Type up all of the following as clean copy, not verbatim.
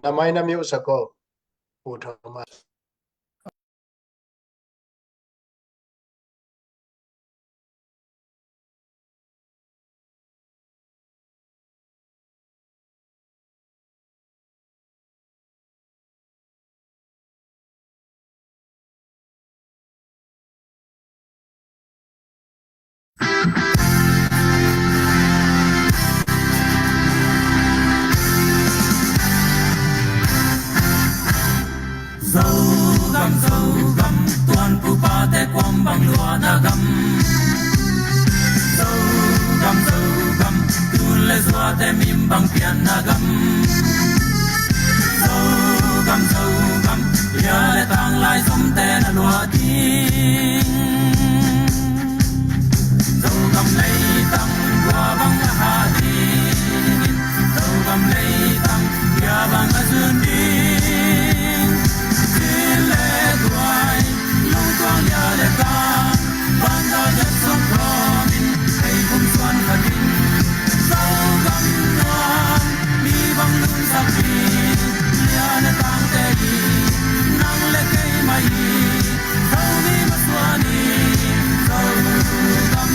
Namai na miu sako pu Thomas. dâu găm tuan pu pa te kwam bang lua na gam dâu găm tu le zua te mim bang pian na gam dâu găm ya le tang lai som te na lua ding dâu găm lấy tang qua bang na ha ding dâu găm lấy tang ya bang na zun ding quang ya le ta ban da jet song promin hey kum suan khatin sau gam nuam mi bang lun sak pi ya le tang te hi nang le kai mai sau mi ma suani sau gam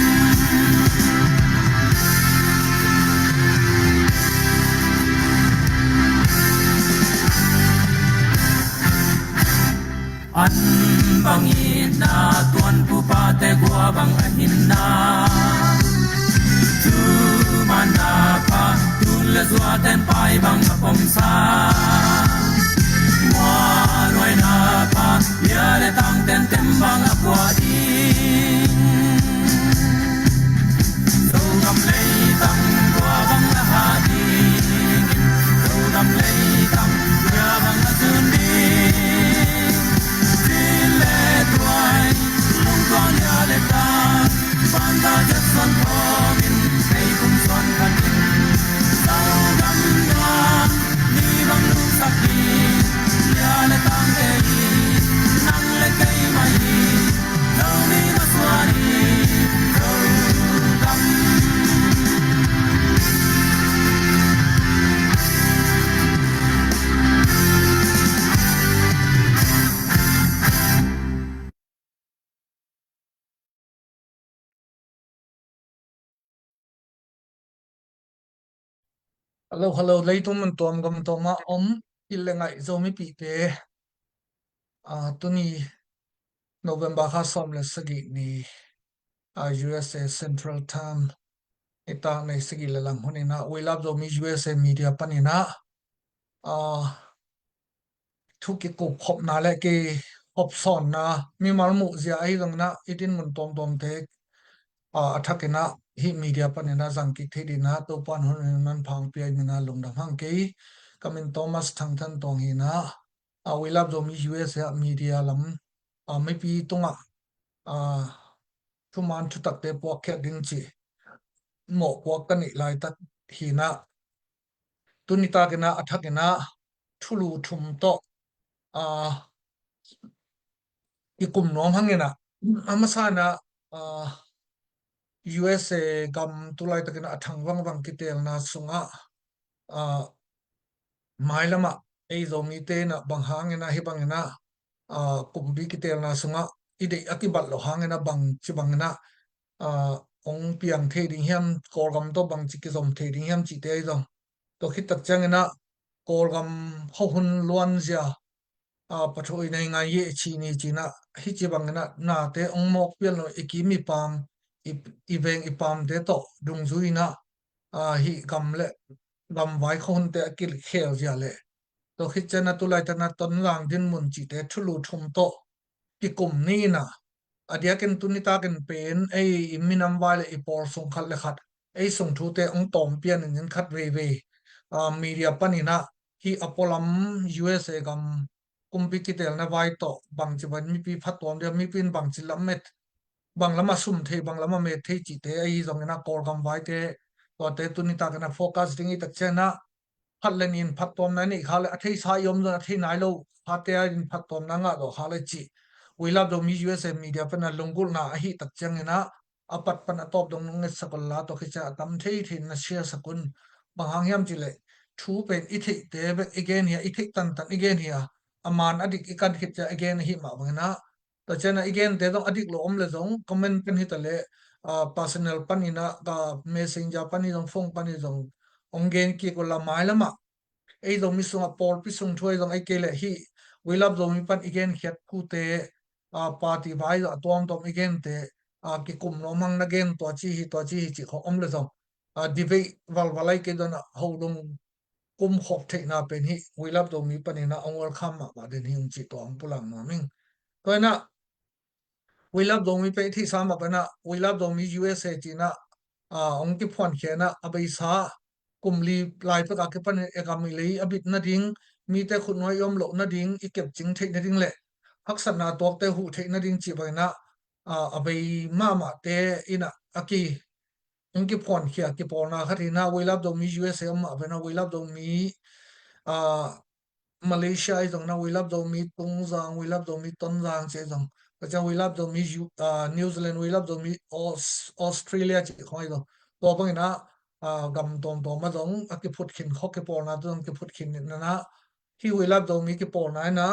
an bangin na tuan pu pa te gua bang ahin na tu mana pa tu le zua ten pai bang apom sa wa noi na pa ya le tang ten tem bang apwa ding so gam lei tang gua bang la ha ding so gam lei tang ya bang la zun ding con ya le ta ban da jet son promin hey kum son khatin sau gam na ni bang lu sakhi ya le tang te nang le kai mai sau ni ma swani sau gam Hello, lấy tung mình tuam gam tuam mà ilengai zomi pi te tuni November ha som le sagi ni USA Central Time ita nei sagi le lang hunina we love zomi USA media panina thuki ko phop na le ke hop son na mi mal mu zia ai lang na itin mun tom te athakena hi media panina jangki thedina to pan hun man phang pi mina lungdam hang ke kamin Thomas thangthan tong hina we love zomi USA media lam mai pi tonga thuman thu takte po khe ding chi mo po kani lai tak hina tunita kena athakena thulu thum to ikum nom hangena amasana USA gam tulai takena athang wang kitel na sunga mailama ei zomi te na bang hangena hi bangena kumbi kitel na sunga ide akibat lo hangena bang chibangena ong piang the ding hiam korgam to bang chi ki zom the ding hiam chi te zong to khit tak changena korgam ho hun luan zia pathoi nei ngai ye chi ni china hi chi bangena na te ong mok pial no ekimi pam iveng ipam te to dung zuina hi gamle gam vai khon te akil khel zia le to khit chana tulai tana ton lang din mun chi te thulu thum to ki kum ni na adia ken tunita ken pen ei minam wale i por sung khat le khat ei sung thu te ong tom pian in khat ve media panina hi apolam USA gam kumpi kitel na vai to bang chi ban mi pi phatom de mi pin bang chi lamet bang lama sum the bang lama me the chi te ei zong na kor gam vai te to te tunita kana focus ding i tak chena phatlen in phatom na ni khale athei sa yom na athei nai lo phatia in phatom na nga do khale chi we love the USA media pana lungul na hi tak changena apat pan atop dong nge sakol la to khicha tam thei thin na share sakun bang hang yam chile thu pen I thei te bek again here I thei tan again here aman adik ikan hit ja again hi ma bangna to chena again te dong adik lo om le zong comment pen hitale personal panina ka messenger pani dong phone pani dong ongen ki ko la mai lama ei dong mi sunga pol pi sung thoi dong ai kele hi we love dong mi pan again hiat ku te party vai do tom tom again te ki kum no mang na gen to chi hi chi kho om le zong debate wal walai ke dona ho dong kum khop thei na pen hi we love dong mi panina ongol kham ma ba den hi chi to ang pulang ma ming to na we love dong mi pe thi sa ma pa na we love dong mi USA chi na ong ki phon khe na abai sa kum li lai pa ka ke pan e ka mi lei abit na ding mi te khut noi yom lo na ding I kep ching thei na ding le hak san na tok te hu thei na ding chi ba na abai ma te ina aki ong ki phon khia ki por na khari na we love dong mi USA ma ba na we love dong mi Malaysia ai dong na we love dong mi tung zang we love dong mi ton zang che dong cha we love dong mi New Zealand we love dong mi Australia chi khoi dong to bang na gam tom tom ma dong aki phut khin khok ke por na dong ki phut khin na na hi we love dong mi ki por na na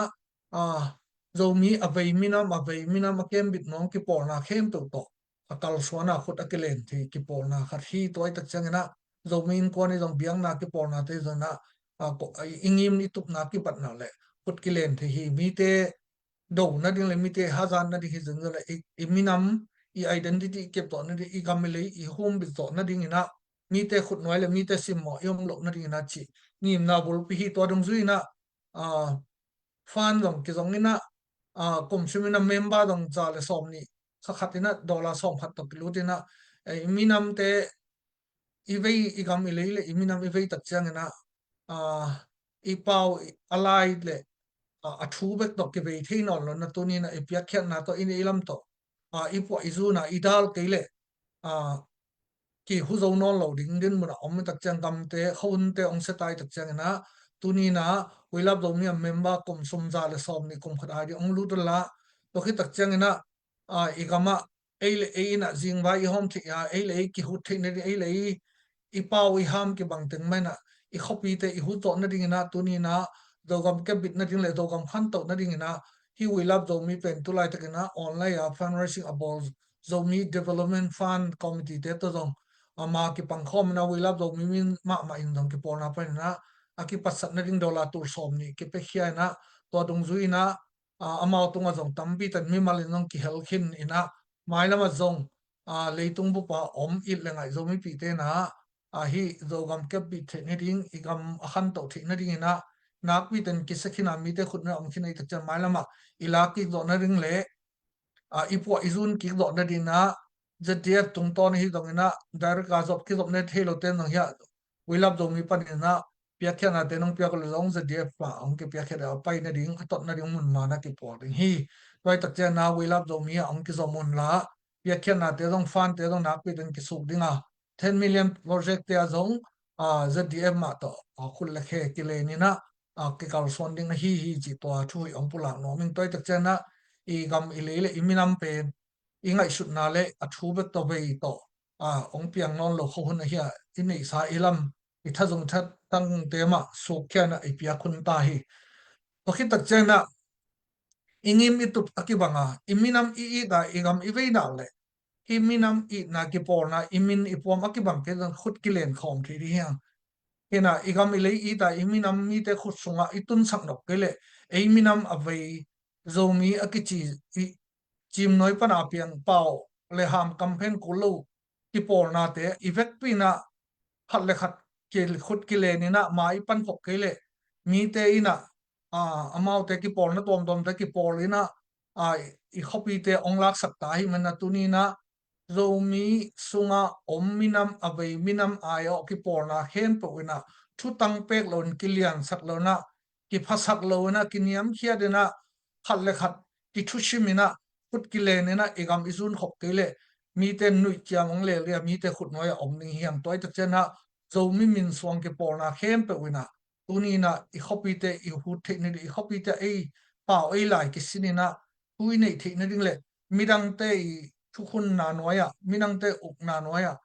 zo mi avei minam akem bit nong ki por na khem to akal suana khut akilen thi ki por na khat hi toy tak chang na zo min ko ni dong biang na ki por na te zo na ko ingim ni tup na ki pat na le khut ki len thi hi mi te do na ding le mi te hazan na di hi zeng le I minam I identity kep to na di I gamile I home bit to na ding ina mi te khut noi le mi te sim mo yom lo na ding na chi nim na bul pi hi to dong zui na fan dong ki zong ina kum chimina member dong za le som ni khatina dollar som khat to kilutina minam te ivei igam ile iminam ivei tak chang na I pau alai le a thu bek to ke vei thein on lo na tuni na ipya khat na to in ilam to ipo izuna idal ke le ki hu zo non lo ding din mun om tak chang kam te khon te ong se tai tak chang na tuni na we love do mi member kum sum za le som ni kum khada di ong lu to la to khi tak chang na igama eile eina jing ba I hom thi ya eile ki hu thi ne eile I pau I ham ki bang teng mai na I khopi te I hu to na ding na tuni na do gam ke bit na ding le do gam khan to na ding na hi we love do mi pen tu lai tak na online fundraising about zomi development fund committee te to dong ama ki pangkhom na we love do mi min ma in dong ki por na pa na aki pasat na ding dollar tur som ni ki pe khia na to dong zui na ama tunga jong tambi tan mi malin nong ki helkhin ina mailama jong leitung bu pa om it lengai zomi pi te na hi zogam ke bi the ni ding igam akhan to thi na ding ina nak pi ten ki sakhina mi te khut na ong khinai tak chan mailama ilaki do na ring le ipo izun ki do na ding na ZDF tung ton hi dong ina direct azop ki dom ne thelo ten nong ya we love do mi pan na pia kya na te nong pia ko long ZDF pa ong ke pia kya da pai na ding atot na ding mun ma na ki por ding hi right tak chen na we love do mi ong ki zo mun la pia kya na te dong fan te dong nak pi ten ki suk dinga 10 million project te azong ZDF ma to khul la khe ki le ni na ki kal sonding na hi chi to thu ong pulang no ming toi tak chen na I gam I le iminam pen ingai sut na le a thu bek to vei to ong piang non lo khon na hia inei sa ilam I thazung that tang te ma su kya na I pia khun ta hi to khit tak chen na ingim I tup akibanga iminam I da igam I vei na le iminam I na ki por na imin ipom akibang ke dan khut ki len khom thi ri hiang kena igam I le I da iminam mi te khut sunga itun sak nok ke le iminam avei zomi akichi chim noi pan apiang pau le ham campaign kulo ki por na te event pi na khat le khat ke khut ki le ni na mai pan khop ke le mi te ina amau te ki por na tom te ki por ina I khopi te ong lak sak ta hi man na tu ni na zomi sunga om minam avei minam ayo ki por na hen po ina thu tang pek lon kilian sak lo na ki phasak lo na ki niam khia de na khat le khat ki thu shimina khut ki le ne na igam izun khop ke le mi te nui chiam ong le le mi te khut noi om ning hiam toy tak chena zo mi min swang ke por na khem pe wina tuni na I khopi te I hu the ni I khopi te ei pa ei lai ki sinina hui nei the na ding le midang te thu khun na noya midang te uk na noya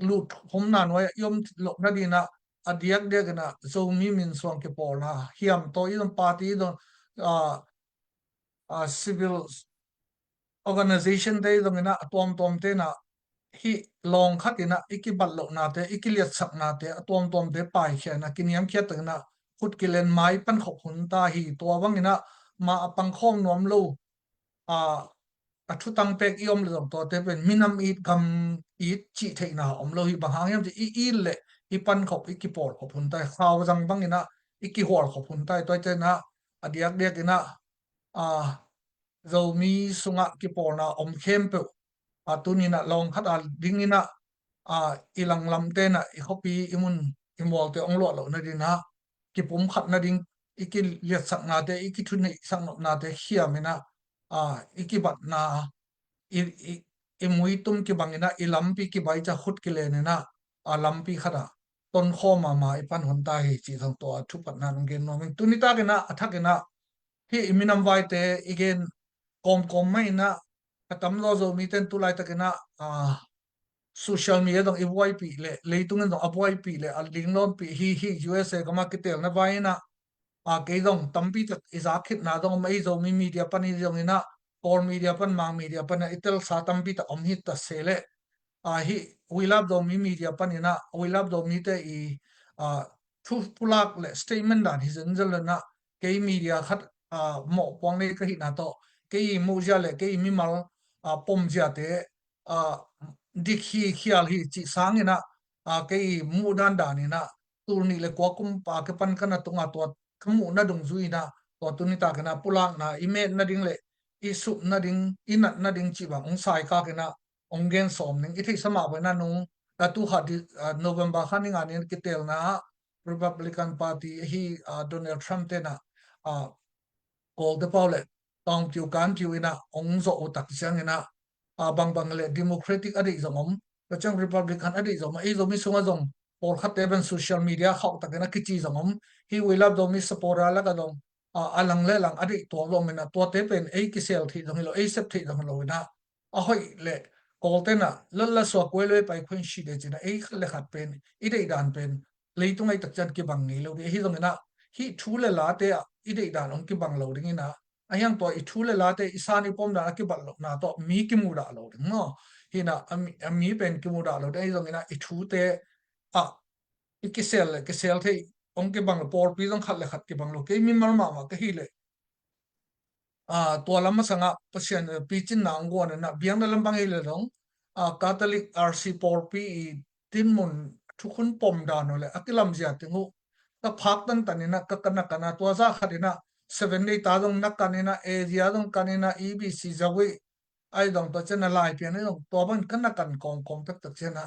lu hom na noya yom lok na di na adiak dia kena zomi min suang ke polna hiam to idon party idon civil organization te idon ina tom te na hi long khatina ikiballo na te ikiliat sak na te tom te pai khe na kiniam khia ta na khut kilen mai pan khop hun ta hi to wangina ma apang khom nom lo a thu tang pek iom le to te pen minam it gam it chi theina om lo hi bang hang yam i le i pan khop ikipol khop hun tai khaw jang bangina iki hol khop hun tai toy te na adiak dek ina a zomi sunga kipol na om khem pe tunina long khat dingina ilang lam te na I khopi imun imol te onglo lo na dina ki pum khat na ding iki liat sak na te iki thuni sang na te hiamina iki bat na i muitum ki bangina ilampi ki bai cha khut ki le na lampi khada ton kho ma ipan hon ta hi chi thong to thu pat na ngen no min tunita ke na athakena hi iminam vai te igen kom mai na katam lo zo mi ten tu lai ta ke na social media dong ivoi pi le leitung dong avoi pi le aling lon pi hi USA kama kitel na vai na ke dong tampi tak izakit na dong mai zo mi media pani dong ina or media pan mang media pan itel sa tampi ta om hit ta sele hi we love do mi media pan ina we love do mi te thu pulak le statement dan hi zen zel na ke media khat mo pong le ka hi na to ke mu ja le ke mi mal pom ja te dikhi khial hi chi sang ina ke mu dan dan ina tur ni le ko kum pa ke pan kana tunga to kamu na dung zuina to tunita kana pulak na ime na ding le isu na ding inat na ding chi bang ong sai ka kana ongen som ning i thei sama ba na nung tu ha November khaning anin kitel na Republican Party hi Donald Trump te na kol de paule tong tiu kan tiu ina ong zo utak siang ina bang le Democratic adi zongom chang Republican adi zom ai zo mi sunga zong por khatte ben social media khau takena kichi zongom hi we love do mi support ala ka dong alang le lang adi to lo mena to te pen ei ki sel thi dong lo ei sep thi dong lo na a hoi le kol te na lalla so ko le pai khun shi de china ei khle khat pen i dei dan pen leitung ai tak chan ki bang ni lo de hi dong na hi thu le la te i dei dan ong ki bang lo ding ina ayang to i thu le la te isani pom da ki bal lo na to mi ki mu da lo ding no hina mi pen ki mu da lo de dong ina i thu te i ki sel the ong ki bang por pi dong khat le khat ki bang lo ke mi mar ma ka hi le to lam sanga pasien pi chin na ngo na biang da lam bang hi le dong Catholic RC por pi tin mun thu khun pom da no le akilam zia tingu ka phak tan tanina ka kana to za khatina 70 ta dong nak kanina area dong kanina EBC zawi ai dong to chena lai pian ai dong to ban kana kan kom tak tak chena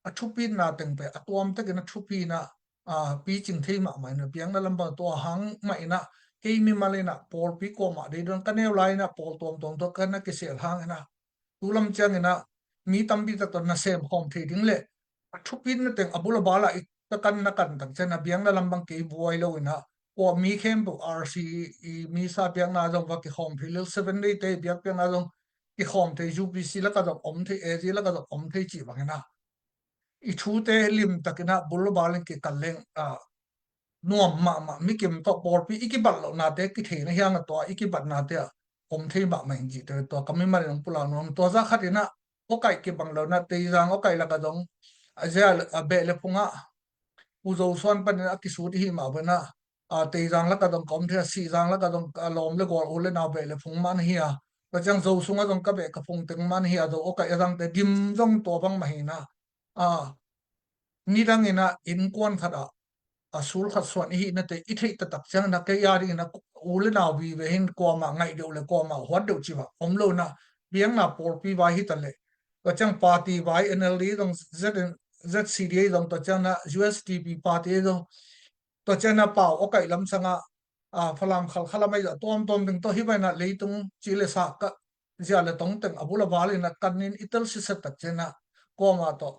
a thupi na teng pe atom tak na thupi na pi ching thei ma mai na piang na lamba to hang mai na ke mi malena por pi ko ma de don kaneu lai na pol tom to kana ke sel hang na tulam chang ina mi tambi tak to na sem khom thei ding le thupi na teng abula bala ta kan na kan tak chena biang na lambang ke buai lo ina ko mi khem bu RC mi sa piang na jong wa ki khom phil 7 day te biak piang na jong ki khom the UPC la ka jong om the AG la ka jong om the chi bang na I thu te lim takina bul balin ki kaleng nuam ma mi kim to por pi ikibal lo na te ki the na hyang to ikibat na te om the ba mai ji te to kami ma ng pula nom to za khatina o kai ki bang lo na te jang o kai la ka jong azal be le punga uzo son pan na ki su hi ma bana te jang la ka dong kom the si jang la ka dong lom le gol ule na be le phung man hi ka chang zo sunga dong ka be ka phung teng man hi do o kai jang te dim jong to bang ma hi na ni dang ina in kon khada asul khat swan hi na te I thei ta tak chang na ke yari na ule na bi ve hin ko ma ngai do le ko ma hwat do chi ba om lo na biang na por pi wa hi ta le ka chang party vai NLD dong ZCDA dong to chang na USDP party dong to chang na pau o kai lam sanga phalam khala mai da tom ding to hi ba na leitung chi le sa ka zia le tong teng abula wal na kanin itel si sa tak chena ko ma to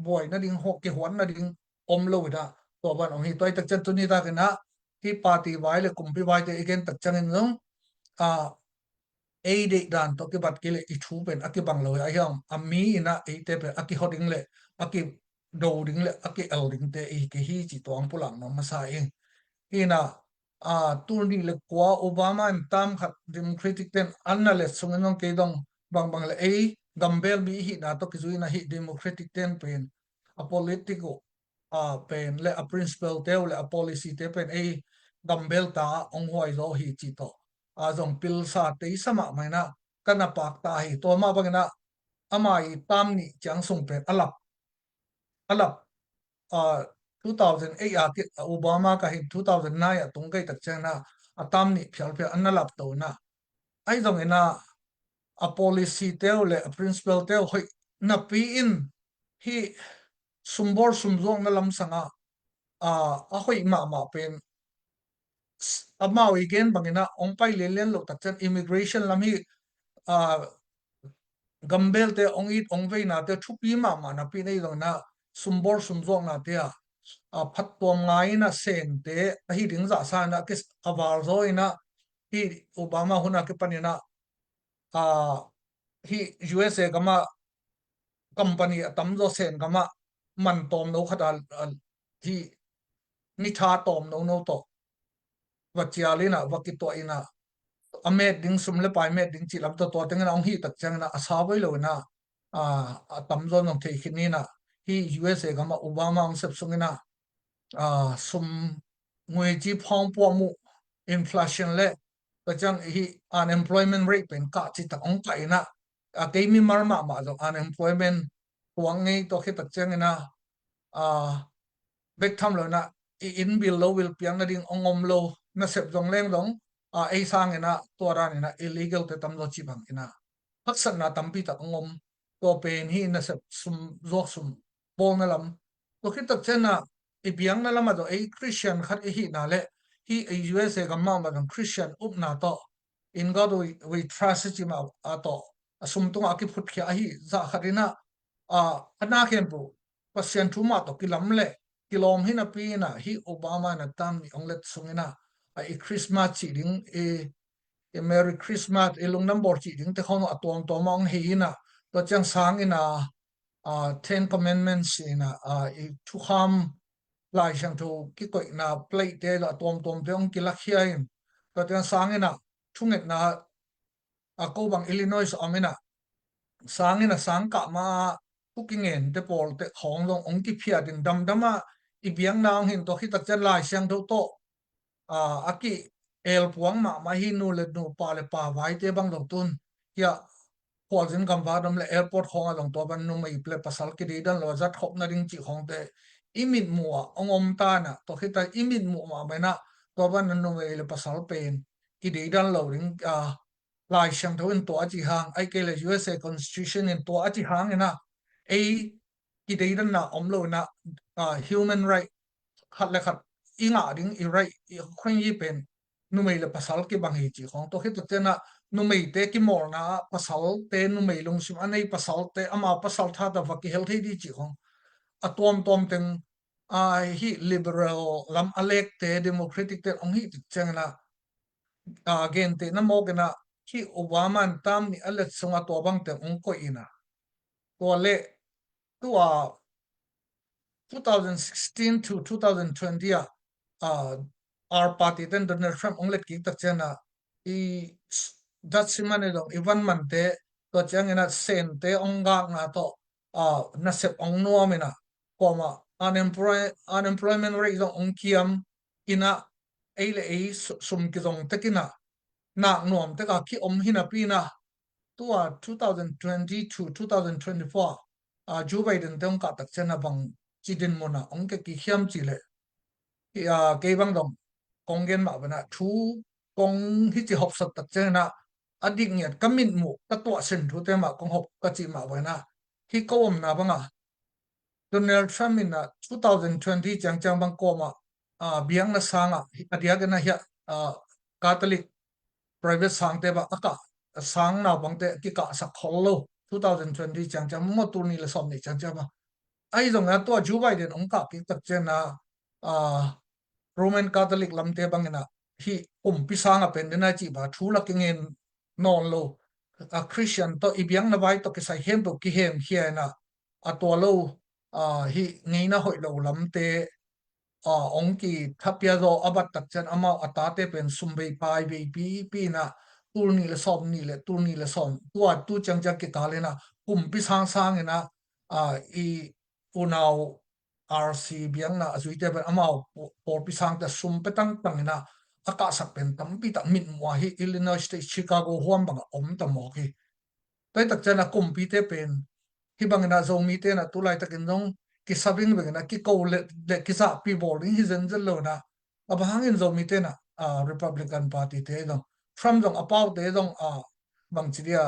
boy na ding hok ke hwan na ding om lo da to ban ong hi toy tak chen tu ni da na hi party vai le kumpi vai te again tak chang in long de dan to ke bat ke le I thu pen aki bang lo ya hyam ami ina te pe aki hoding le aki do ding le aki el ding te I ke hi chi tuang pulang no masa ing ina turni le kwa Obama and tam khat Democratic ten anna le sungin ke dong bang le gambel bi hi na to kizui na hi Democratic ten pen a political pen le a principle te le a policy te pen gambel ta ong hoi zo hi chi to zong pil sa te sama mai na kana pak ta hi to ma bang na amai tam ni chang sung pen alap 2008 Obama ka hi 2009 tung kai tak chang na atam ni phial an lap to na ai dong ina a policy te le a principle te hoi na pi in hi sumbor sumzong na lam sanga a hoi ma pen amao again bangina ong pai le len lo tak chan immigration lam hi gambel te ong it ong ve na te thupi ma na pi nei dong na sumbor sumzong na te phat tom ngai na sen te hi ding za sa na kis awar zo ina hi Obama huna ke panina hi USA kama company tam zo sen kama man tom no khata hi ni tha tom no to wachialina wakito ina amet ding sumle pai met ding chi lam to tenga ong hi tak chang na asawai lo na tam zo nong thei khini na hi USA kama Obama ong sep sungina sum ngui chi phong po mu inflation le ka chang hi unemployment rate pen ka chi tak ong kai na ke mi mar ma zo unemployment tuang ngei to khi tak chang na bek tham lo na in bill lo will piang na ding ongom lo na sep jong leng dong ai sang ina to ran ina illegal te tam lo chi bang ina haksan na tampi tak ongom to pen hi na sep sum zo sum bol na lam to khi tak chen na ibiang na lama do ai Christian khat hi na le hi USA gamma ma dong Christian up na to in God we trust chi ma to asum tung aki phut khia hi za khatina ana khen pu pasien thu ma to kilam le kilom hi na pi na hi Obama na tam ni onglet sungina Christmas chi ding Merry Christmas lung number chi ding te khon atom to mong hi na to chang sang ina Ten Commandments ina thu kham lai sang thu ki koi na plate te la tom te ong ki lakhia in to chang sang ina thunget na ko bang Illinois amina sang ina sang ka ma cooking en te pol te khong long ong ki phia din dam dama ibiang naung hin to khi tak chan lai sang tho to aki el puang ma hi nu le nu pa le pa vai te bang dong tun ya pol jin kam va dam le airport khong along to ban nu mai ple pasal ki di dan lo zat khop na ring chi khong te imit muwa ongom ta na to khi ta imit mu ma ba na to ban nu mai le pasal pen ki di dan lo ring lai sang tho in to a chi hang ai ke le USA constitution in to a chi hang ina ai ki di dan na om lo na human right khat le khat inga ding I right khring yi pen nu mai le pasal ki bang hi chi khong to khi to te na nu mai te ki mor na pasal te nu mai lung sim anei pasal te ama pasal tha da va ki hel thei di chi khong atom teng hi liberal lam alek te democratic te ong hi chang na again te na mo gena ki Obama tam ni alet sunga to bang te ong ko ina to le to 2016 to 2020 our party then Donald Trump onglet ki tak chana that simane dong even man te to chang ina sen te onga na to na sep ong no mina koma unemployment rate dong ong kiam ina ei sum ki dong tekina na nom te ka ki om hina pina to 2020 to 2024 Joe Biden tong ka tak chana bang chidin mona ong ke ki hiam chi le ke bang dong kongen ma bana thu kong hi chi hop sat tak chana adik nyat kamin mu ta to sen thu te ma kong hop ka chi ma bana hi ko om na banga Donald Trump in 2020 chang bang ko ma biang na sanga adia ga na ya Catholic private sang te ba aka sang na bang te ki ka sa kholo 2020 chang mo tu ni le som ni chang ba ai dong na to Joe Biden ong ka ki tak chena Roman Catholic lam te bang na hi pisanga pen na chi ba thu la kingen non lo a Christian to ibiang na vai to ki sai hem to ki hem hia na a to lo hi ngei na hoi lo lam te ong ki thapia zo abat tak chan amao atate pen sumbei pai be pi na tur ni le som ni le tur ni le som tua tu chang chang ki ta le na kum pi sang sang ena i unau RC biang na azui te ben amao por pi sang ta sum petang tang ena aka sak pen tam pi ta min mo hi Illinois State Chicago huam bang om ta mo ki tai tak chana kum pi te pen hi bang na zo mi te na tu lai takin nong ki sabing bang na ki ko le ki sa pi bol hi zen zen lo na abang in zo mi te na Republican Party te dong from dong apau te dong bang chi dia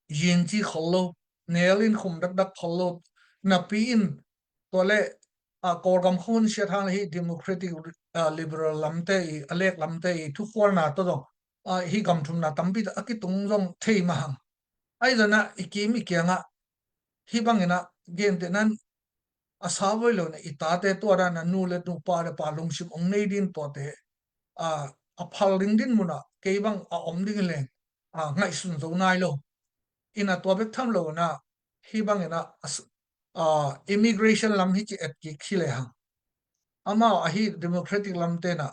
yin chi kholo nelin khum dak dak kholo na pi in to le korgam khun sia thang hi Democratic Liberal lamte i alek lamte i thu khwal na to dong hi gam thum na tampi akitung jong thei ma hang ai zana ikim ikianga hi bangena gen te nan asawoi lo na itate to ra na nu le tu pa le pa lung sim ong nei din to te a phal ding din muna ke bang om ding le ngai sun zo nai lo ina to bek tham lo na hi bangena immigration lam hi chi et ki khile hang ama a hi democratic lam te na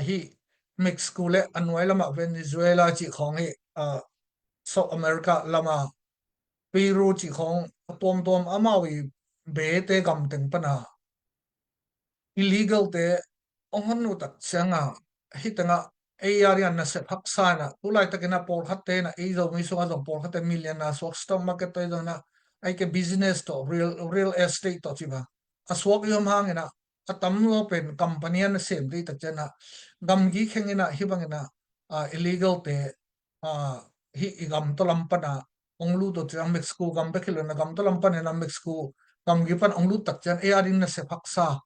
hi Mexico le anwai lama Venezuela chi khong hi South America lama Peru chi khong tom tom amawi be te gam teng pana illegal te ongon nu tak changa hitanga arian na se phaksa na tulai takena por khatte na e zo mi so ga por khatte million na stock market te na ai ke business to real estate to chiba aswak yom hangena atam lo pen company an sem dei tak chana gam gi khengena hibangena illegal te hi igam to lampana onglu to chang Mexico gam be khilo na gam to lampana na Mexico gam gi pan onglu tak chan arin na se phaksa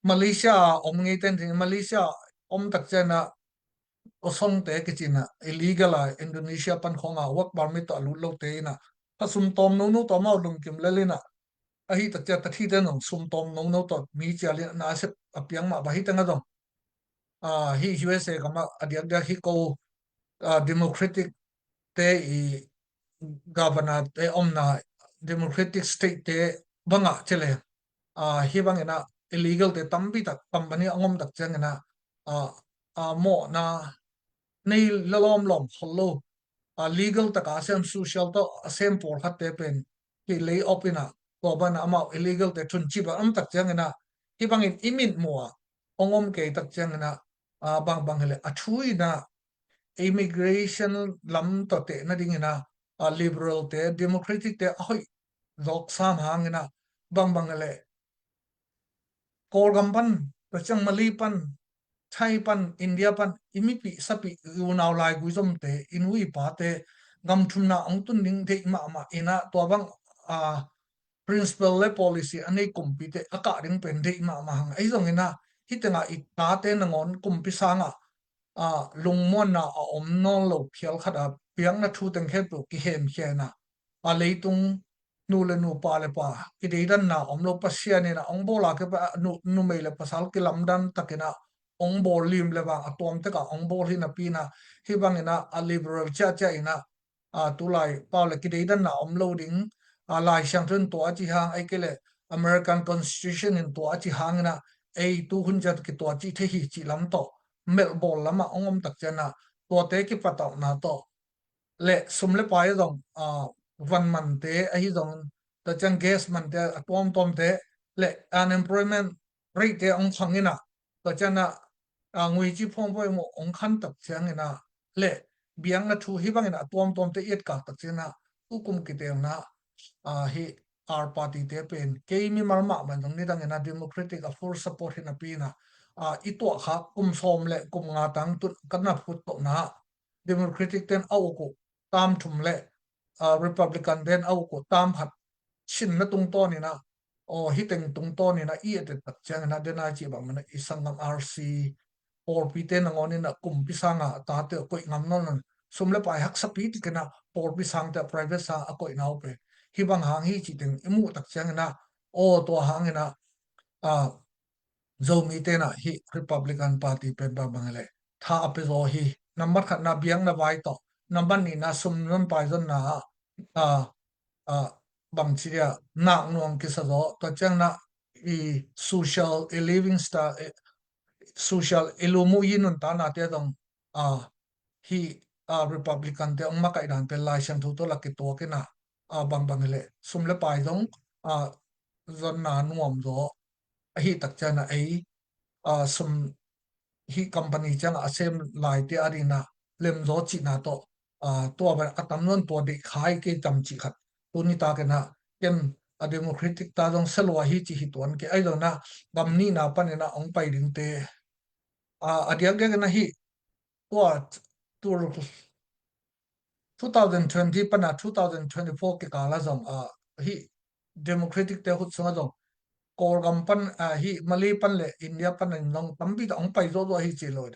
Malaysia om ngei ten Malaysia om tak chana osong te kichina illegal Indonesia pan khonga work permit alu lo te na pasum tom no to ma lung kim lelena ahi tak cha tathi ten sum tom no to mi chali na se apiang ma bahi tanga dong hi USA kama adiak da hi ko democratic te i governor te omna democratic state te banga chele hi bangena illegal te tambi tak company angom tak changena mo na nei lalom lom hollo legal taka sem social to sem por khatte pen ki lay opina ko bana ama illegal te thun chi ba am tak changena hi bangin imin mo ongom ke tak changena bang hele athui na immigration lam to te na dingena liberal te democratic te hoi lok sam hangena bang hele korgam pan pachang mali pan Thai pan India pan imipi sapi unaw lai guizom te inui pa te gam thumna ong tun ding te ma ina to bang principal le policy ane kumpi te aka ring pen de ma hang ai zong ina hitenga ita te nangon kumpi sanga lungmon na om non lo phial khada piang na thu teng khe tu ki hem khena leitung nu le nu pa le pa ki de dan na om lo pasia ne na ong bola ke pa nu me le pasal ki lamdan takena ong bol lim le ba atom te ka ong bol hi na pi na hi bang ina a liberal cha ina tu lai pa le ki de dan na om lo ding lai sang thun to chi hang ai ke le American Constitution in to chi hang na ei tu hun chat ki to chi the hi chi lam to mel bol lama ongom tak chana to te ki pataw na to le sumle pai dong van man te ai dong ta chang gas man te tom te le unemployment rate te ong changina ta chana ngui chi phong poi mo ong khan tak changina le biang na thu hi bangina tom te yet ka tak chana ukum ki te na hi our party te pen ke mi marma man dong ni dang na democratic a full support hina pina ito kha som le nga tang tu kana phut to na democratic ten au ko tam thum le republican ten au ko tam phat shin na tung to ni na o hiteng tung to ni na i te tak chang na de na chi ba man isangam RC or pi te na ngoni na kum pi sanga ta te ko ngam non sum le pai hak sa pi ti kana por pi sang te private sa a ko nau pe hi bang hang hi chi teng imu tak chang na o to hang na zo mi te na hi Republican Party pen ba bangale tha ape zo hi number khat na biang na vai to number ni na sum non pai zon na bang chiria na nuang ki sa zo to chang na I social living style social ilumu yinun ta na te dong hi Republican te ong makai dan pe lai siam thu to la ki to ke na bang bang le sum le pai dong zon na nuam zo hi tak cha na ai sum hi company chang asem lai te arina lem zo chi na to to ba atam non to de khai ke tam chi khat tu ni ta ke na ken a democratic ta dong selwa hi chi hi ton ke ai do na gam ni na pan na ong pai ding te adia ge na hi what tur 2020 pana 2024 ke kala zong hi democratic te hut songa zong kor gam pan hi mali pan le india pan nong tampi ta ong pai zo zo hi che lo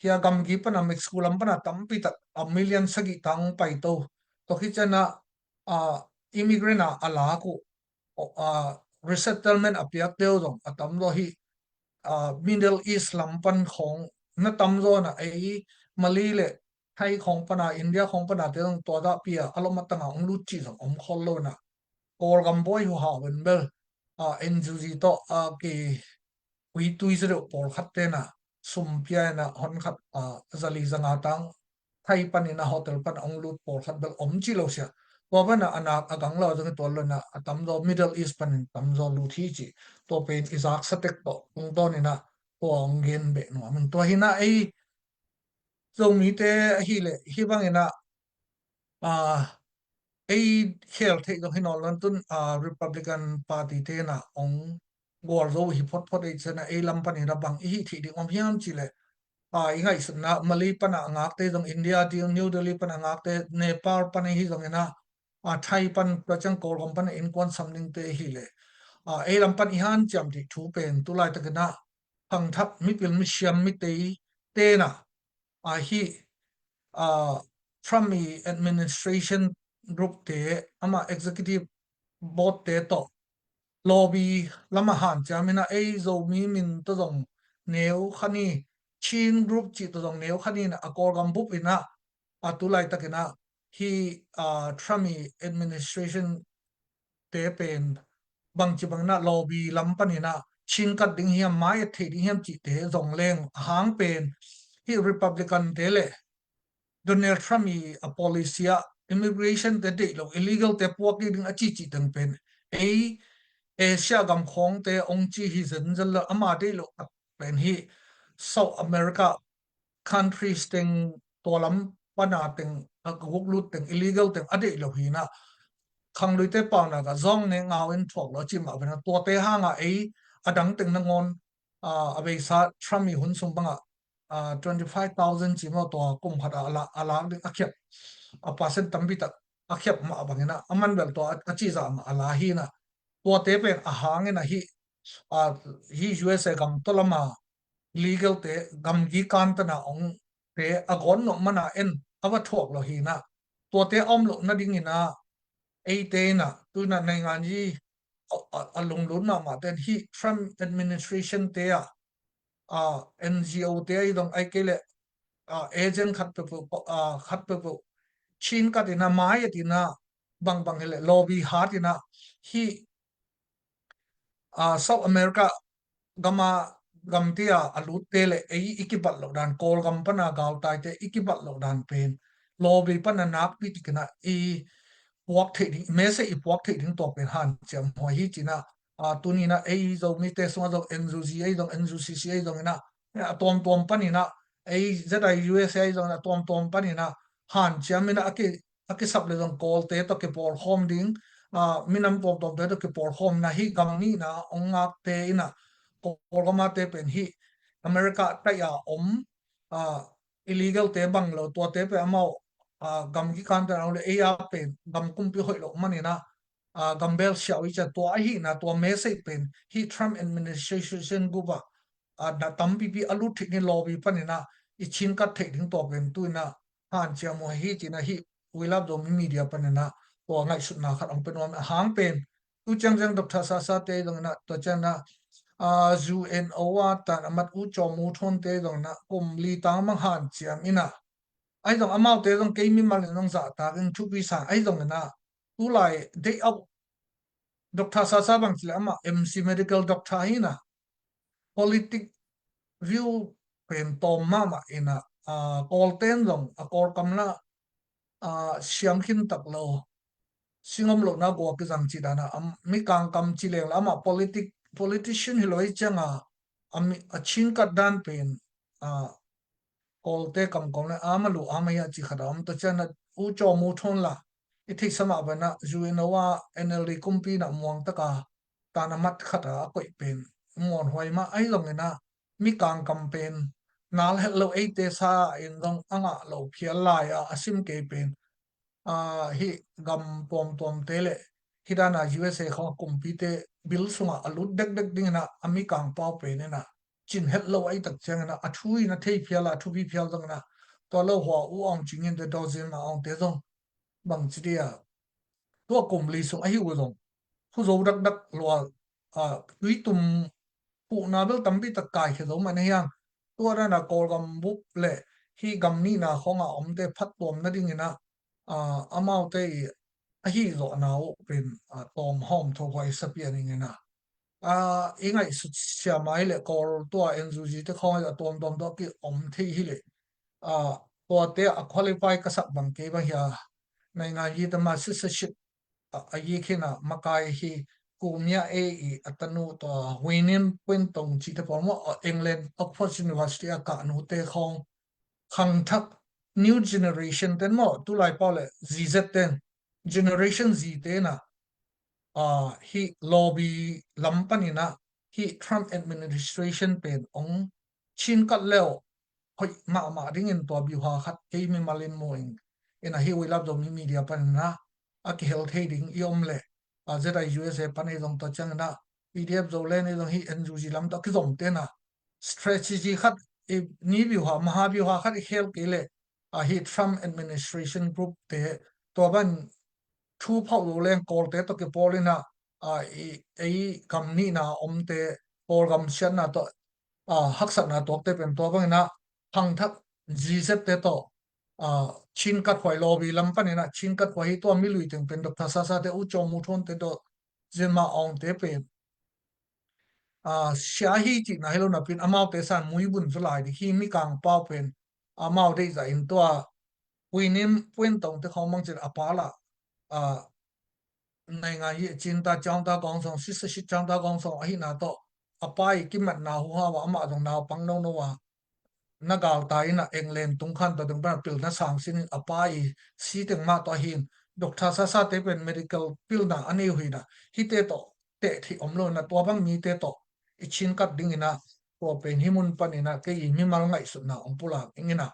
kia gam gi pan mix kulam pan tampi ta a million sagi tang pai to hi chana immigrant ala ko resettlement apiak teo zong atam lo hi Middle East lampan khong na tam zo na ai mali le Thai khong pana India khong pana te dong to da pia alomatanga ong lu chi zong om khol lo na kor gam boy hu ha ben bel NGZ to ki wi tui zero por khat te na sum pia na hon khat zali zanga tang Thai pan ina hotel pan ong lu por khat bel om chi lo sia to ba na anak agang lo jong to lo na atam do Middle East pan tam zo lu thi chi to pen izak satek to ong to ni na to ong gen be no mun to hina ai zo mi te hi le hi bang ina ai khel the do hinol lon tun Republican Party te na ong gor zo hi phot ai chana ai lam pan ira bang hi thi ding om hiam chi le ingai sun na Mali pan angak te dong India ti New Delhi pan angak te Nepal pan hi dong ina Thai pan prachang kor gom pan in kon samning te hi le ai lam pan i han cham ti thu pen tu lai ta na phang thap mi pil mi siam mi te na hi Trump administration group te ama executive board te to lobby lama han chamina ei zo mi min to dong neu khani chin group chi to dong neu khani na akor gam bup ina atulai takena hi Trump administration te pen bang chi bang na lobby lampanina chin kat ding hiam mai the ding hiam chi te zong leng hang pen hi Republican te le Donald Trump a policy immigration te de lo illegal te puak ding a chi tang pen ei Asia gam khong te ong chi hi zen zel ama de lo pen hi South America countries teng tolam pana teng aguk lut teng illegal teng ade lo hi na khang lui te pa na ga zong ne ngawin thok lo chi ma bena to te ha nga ei adang teng na ngon abe sa Trump hun sum banga 25,000 chi mo to kum khata ala de akhyap a percent tambi ta akhyap ma bangena aman bel to achi za ma ala hi na to te pe a hang na hi USA gam tolama legal te gam gi kan ta na ong te agon no mana en awa thok lo hi na to te om lo na ding ina ei te na tu na nai ngan ji alung lu na ma ten hi Trump administration te NGO te ai dong ai ke le agent khat pe chin ka tina mai tina bang bang hele lobby ha tina hi South America gama gamtia alut tele ei ikibat lo dan kol gam pana gaw tai te ikibat lo dan pen lobby pana nak pi tikna puak the ding me se puak the ding to pen han cham ho hi china tunina ei zo mi te so zo NZC ei dong NZCC ei dong na tom pani na ei zai USA zo na tom pani na han cham na ake sap le dong kol te to ke por home ding minam tom te to ke por home na hi gam ni na ongak te ina por gama te pen hi America ta ya illegal te bang lo to te pe amao gam gi kan ta le ya pen gam kum pi hoi lo mani na gambel xiao i cha to hi na to me se pen hi Trump administration gu ba da tam pi pi alu thik ni lobby panina I chin ka thek ding to pen tu na han chia mo hi chi na hi we love do media panina to ngai su na khat ong pen om hang pen tu chang dok tha sa te dong na to chang na UNO tan amat u chomu thon te dong na kum li tang mang han chiam ina ai dong amau te dong ke mi mal nong za ta gen chu pi sa ai dong na tu lai day out Dr. Sasa bang sila ama MC medical doctor hina politic view pen tom mama ina call ten long a call kamna siam kin tak lo singom lo na go ki jang chi dana mi kang kam chi leng lama politician hiloi changa ami achin kat dan pen kolte kam kom na amalu amaya chi khadam to chana u cho mu thon la ithi sama bana juinawa NLD kumpi na muang taka tana mat khata koi pen mon hoi ma ai long na mi kang campaign nal hello ei te sa in dong anga lo phial la ya asim ke pen hi gam tom tele hidana USA kho kumpi te bil sunga alut dek dek ding na ami kang pau pe ne na chin hello ai tak chang na athui na thei phiala thu bi phial dong na to lo hwa u ong ching in de dozin na ong te dong bang chi dia to kum li sung ai u dong hu zo dak dak lo tui tum pu na bel tam bi tak kai he do man yang to ra na kol gam buk le hi gam ni na khonga om te phat tom na ding ina amau te a hi zo na o pen tom hom tho hoi sapian ina ingai su sia mai le kor to enzuji te khong ya tom do ki om thi hi le to te a qualify ka sak bang ke ba ya nai nga yi ta ma ship a yi khina makai hi kumya e atanu to winin tong chi te formo England Oxford University ka nu te khong khang thak new generation ten mo tu lai pa le ZZ ten generation Z te na hi lobby lampanina hi Trump administration pen ong chin kat leo hoi ma ding in to bi ha khat ke mi malin moing ina hi we love do mi media pan na aki health heading iom le zeta USA pan e dong to chang na PDF zo le ne dong hi NUG lam to ki zom te na strategy khat ni bi ha maha bi ha khat help ke le hi Trump administration group te to ban thu phau lo leng kol te to ke polina ei kam ni na om te pol gam sian na to haksa na to te pen to bang na phang thak GZ te to chin kat khoi lobby lam pan na chin kat khoi to mi lui teng pen Dr. Sasa te u cho mu thon te do zema ong te pen shahi chi na helo na pin amau te san mui bun zulai di hi mi kang pau pen amau de za in to winim puen tong te khomang chen apala này ngay hiện trên ta trong ta con song sĩ sĩ trong ta con song ấy na to apai cái mặt nào hoa và mà dòng nào bằng đâu đâu à na gal tai na England tung khan to dong ba pil na sang sin apai si teng ma to hin doctor sa sa te pen medical pil na ani hui na hi te to te thi om lo na to bang mi te to ichin kat ding ina to pen himun pan ina ke i mi mal ngai su na om pula ingina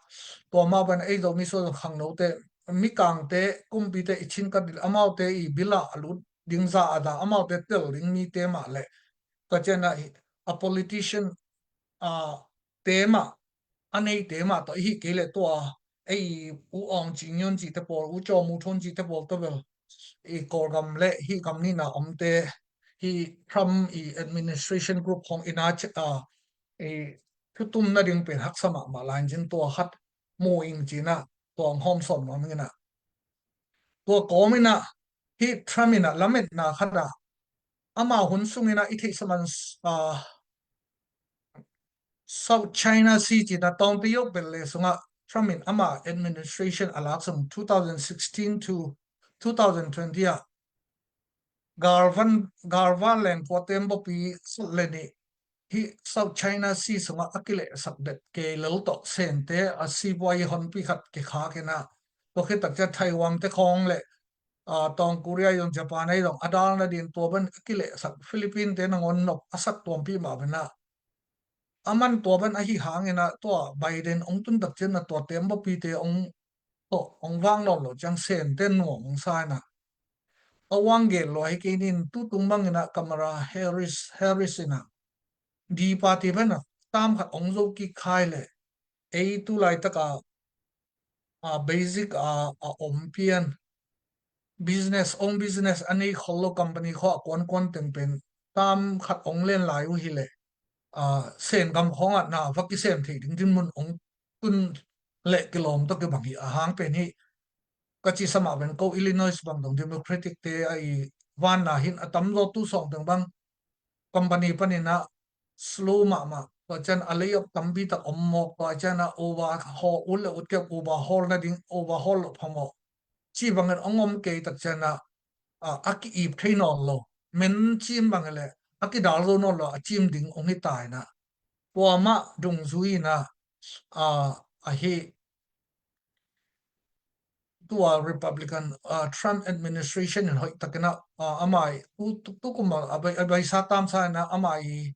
to ma ban ei do mi so khang no te mi kang te kumpi te ichin kat dil amau te i bila alu ding za ada amau te tel ding mi te ma le ka chena a politician a tema anei tema to hi kele to ei u ong jinyon ji te por u cho mu thon ji te por to bel e korgam le hi kam ni na omte hi Trump administration group hong ina e thutum na ding pen hak sama ma lan jin to hat mo ing jina to hom som ma ngina to komina hi Trump ina lamet na khada ama hun sungina ithi saman South China Sea chỉ là tông tiêu bền lệ sung á Trump in ama administration alak sum 2016 to 2020 à Garvan len potem bo pi leni hi South China Sea sung á akile sak det ke lo to sen te a si boy hon pi khat ke kha ke na to ke tak cha Taiwan te khong le tong Korea yung Japan ai dong adal na din to ban akile sak Philippines te nangon nop asak tom pi ma bana aman to ban ahi hangena to Biden ong tun tak chen na to tembo pi te ong to ong wang lo chang sen ten no ong sa na awang ge lo hi ke nin tu tung bang na Kamala Harris ina di party bana tam khat ong zo ki khai le ei tu lai taka basic om pian business ani kholo company kho kon teng pen tam khat ong len lai u hi le sen gam khong at na vaki sem thi ding din mun ong tun le kilom to ke bang hi hang pen hi ka chi sama ben ko Illinois bang dong Democratic te ai van na hin atam zo tu song teng bang company panina slow ma to chan alayop tambi tak ommok to chana overhaul ul ut ke overhaul na ding overhaul phamo chi bangan ongom ke tak chana aki ip thainon lo men chim bangale aki dal zo no lo achim ding ongi tai na wa dung zui na a hi tua Republican Trump administration in hoi takena amai tu kuma abai sa tam sa na amai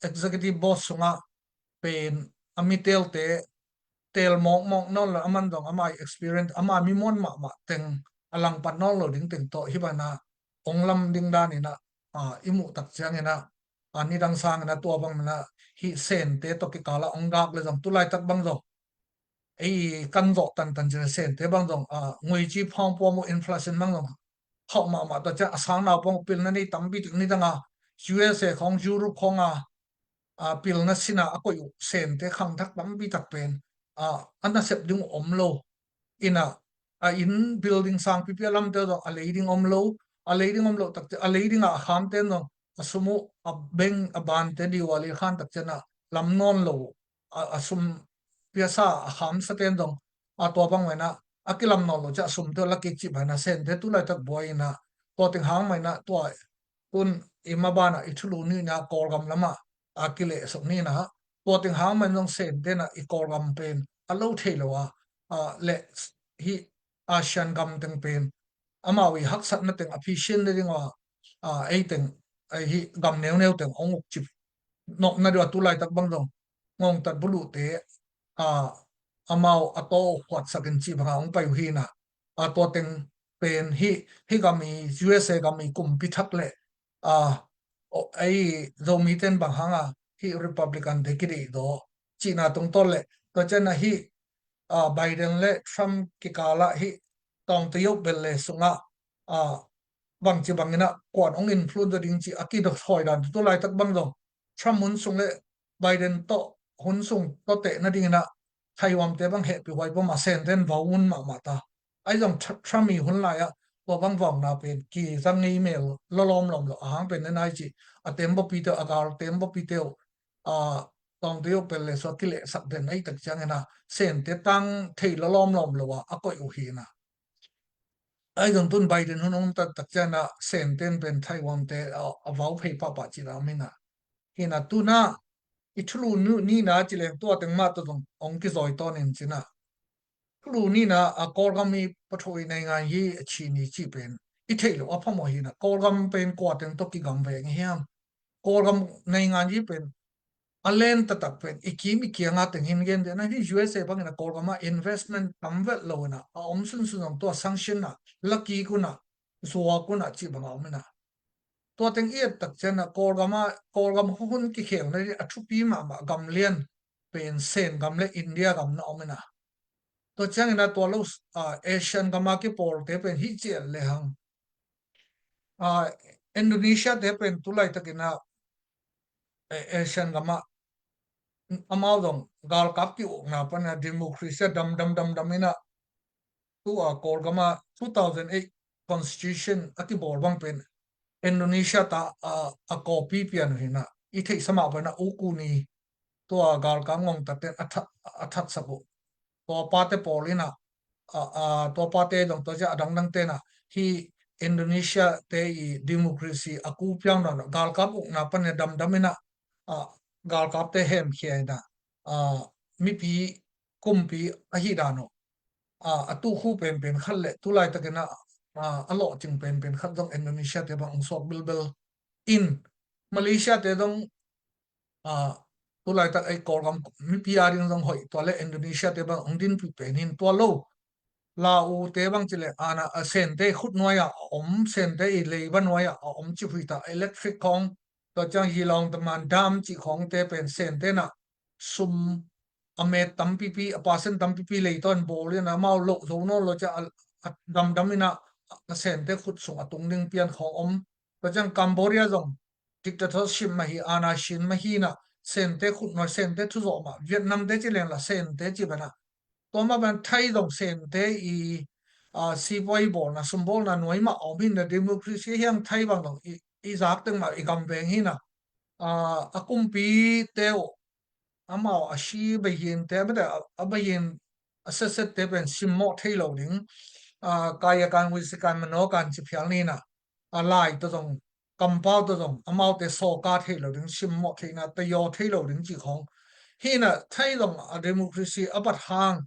executive boss sunga pen amitel te tel mok non la aman dong amai experience ama mi mon ma teng alang pan non lo ding teng to hibana onglam ding da ni na imu tak chang ena ani dang sang na tua bang na hi sen te to ki kala onggak le jam tu lai tak bang do ấy căn dọ tan chỉ sen thế bằng dòng người chi phong po mo inflation bằng dòng họ mà tôi chắc sáng nào phong pil này tắm bị ni đang USA không Europe không pil na sina ako yu sen thế khang thắc tắm bị tắc pen anh ta xếp dung lo ina in building sang pi lam te do a leading lo tak a leading ham te no asumu beng ban te diwali khan tak chana lam non lo asum piasa ham sa ten dong to bang wena akilam non lo cha sum to laki chi bana sen te tu lai tak boy na to ting hang mai na to un imabana ithulu ni na korgam lama akile sok ni na to ting hang mai nong sen te na i korgam pen alo theilowa le hi asian gam teng pen amawi hak sat na teng efficient de ding wa ai teng ai hi gam neu teng onguk chip nok na do tu lai tak bang dong ngong tat bulu te amao ato kwat sakin chi banga ong pai hi na to teng pen hi gami USA gami kum pi thak le ai zo mi ten bang hanga hi republican de ki do china tung tol le to chen na hi Biden le Trump ki kala hi tong te yok bel le sunga bang chi bangina kwan ong influence ding chi aki do thoi dan to lai tak bang do Trump mun sung le Biden to hun sung to te na ding na Taiwan te bang he pi wai bo ma sen den vaun ma ta ai jong Trump mi hun lai to bang vong na pen ki zang email lom lo hang pen na chi atem bo pi te agar tem bo pi te tong te yok bel le so ki le sak den ai tak chang na sen te tang thei lom lo wa akoi u hi na ai dong tun Biden hun ta tak chana sen ten pen Taiwan te avau phei pa chi la mina hina tu na ithulu nu ni na chile to teng ma to dong ong ki zoi to nin china lu ni na korgami pathoi nei nga hi chi ni chi pen I thei lo aphamo hi na korgam pen ko teng to ki gam ve ngi hiam korgam nei nga hi pen alen ta tak pen ikimi ki nga teng hin gen de na hi USA bang na korgama investment tamvel lo na om sun sun to sanction na lucky kuna zuwa kuna chi bang om na to teng i tak chena korgam hun ki khel na athu pi ma gam lian pen sen gam le India gam na om na to chang na to lo Asian gama ki por te pen hi che le hang Indonesia te pen tulai takina Asian gama amao dong gal kap ki na pana democracy dam ina tu kor gama 2008 constitution aki bor bang pen Indonesia ta a copy pian hina I thei sama bana ukuni to gal ka ngong ta ten athak sabu to pa te polina to pa te dong to ja dang te na hi Indonesia te I democracy aku pyang na gal kap na pan dam ina gal kap te hem khia na mi pi kumpi a hi dano atu khu pen khal le tu lai takena alo ching pen khat dong Indonesia te bang sok bil in Malaysia te dong tu lai tak ai kor gam mi pi aring dong hoi to le Indonesia te bang ong din pi pen in to lo la u te bang chile ana sen te khut noya om sen te I le ban noya om chi hui ta electric kong to chang hi long ta man dam chi khong te pen sen te na sum ame tampi apasen tampi le ton bol na mau lo zo no lo cha dam ina sen te khut sung atung ding pian khong om to chang Cambodia zong dictatorship ma hi ana shin ma hi na sen te khut no sen te thu zo ma Vietnam te chi len la sen te chi bana to ma ban thai dong sen te I si boy bol na sumbol na noi ma omin na democracy hiang thai bang dong I zak teng ma I gam veng hi na akumpi teo amao ashi bayin te bada abayin assessed te ben simmo thailo ding kaya kan wisikan mano kan chi phial ni na alai to dong compound to dong amao te so ka thailo ding simmo thaina te yo thailo ding chi khong hi na thai dong a democracy abat hang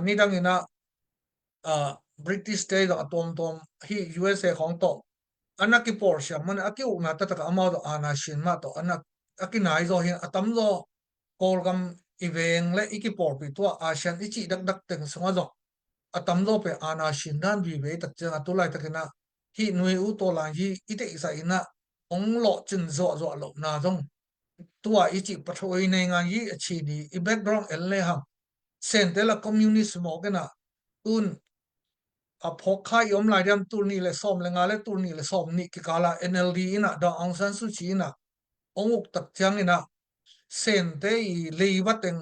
ni dang ina British te dong atom tom hi USA khong to anak ki Porsche man aki una ta taka amao do ana shin ma to anak aki nai zo hin atam zo kolgam iveng le iki por pi to asian ichi dak dak teng songa zo atam zo pe ana shin dan bi ve tak chang atulai takena hi nui u to lang hi ite isa ina ong lo chin zo zo lo na zong tua ichi pathoi nei nga yi achi ni I background el le ham sen te la communist mo kena un phok khai yom lai dam tur ni le som le nga le tur ni le som ni ki kala NLD ina da Aung San Suu Kyi na onguk tak chang ina sen te I leiwa teng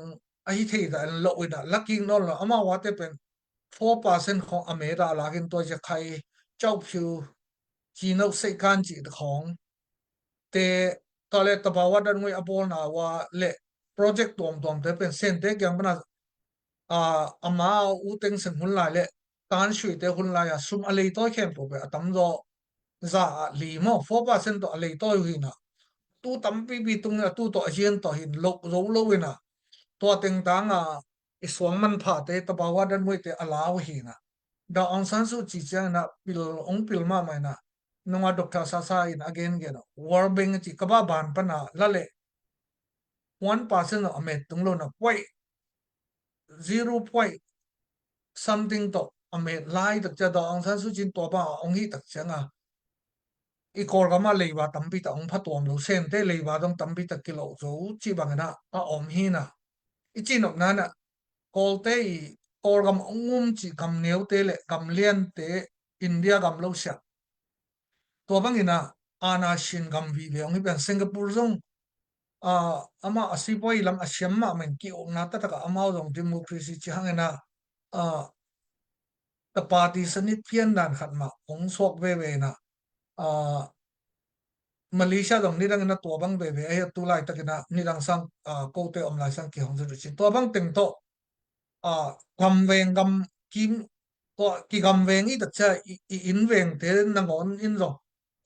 a hi thei da lo ina lucky no lo ama wa te pen 4%ของอเมริกาลากินตัวจะใครเจ้าผิวจีนเอาใส่การจีดของแต่ตอนแรกตบว่าดันงวยอโปนาว่าเละโปรเจกต์ตัวแต่เป็นเส้นเด็กยังเป็นอามาอุติงสิงหุ่นลายเละการช่วยเตหุ่นลายซุ่มอะไรตัวเข้มตัวไปตั้มโตจะลีโม่4%ตัวอะไรตัวอยู่นะตู้ตั้มปีตรงนี้ตู้ตัวเชียนตัวหินโลกรู้รู้นะตัวเต็งตังอิสวงมันผ่าเตตบว่าดันงวยเตอลาวหินะดาองซันซูจีเจนะปิลองปิลมาไม่นะนงว่าดรซาซาอิน again เกนะวอร์บิงจีกบ้าบานปนะละเละ1%อเมตตรงโลนะป่วย0 point something ตัวอเมตไล่ตักจะดาองซันซูจินตัวบ้าองฮีตักเสียงอีกอร์ก็มาเลยว่าตั้มปีตาองพัดตัวมันเซนเตเลยว่าต้องตั้มปีตะกิโลจูจีบังนะอมฮีนะอีจีนอนั้นกอลเตอีกอร์กำองุมจีกำเนียวเตเลกำเลียนเตอินเดียกำโลเซียตัวบังอินะอาณาชินกำวีเวองฮีเป็นสิงคโปร์ซงอามาอาศัยพอยลำอาเซียนมาเหมือนกี่องนาตตะกะอามาตรงดิโมคราซีจีฮังนะแต่ปาร์ตี้สนิทเพียนนันขัดมาองสวกเวเวนะมาเลเซียตรงนี้ดังนั้นตัวบังเบเบไอ้ตัวไล่ตะกินะนี่ดังสังโกเตอมไลสังกี่ห้องสุดจิตัวบังเต็งโตกำเวงกำกิมตัวกี่กำเวงอีตัดใจอินเวงเทนงอนอินรง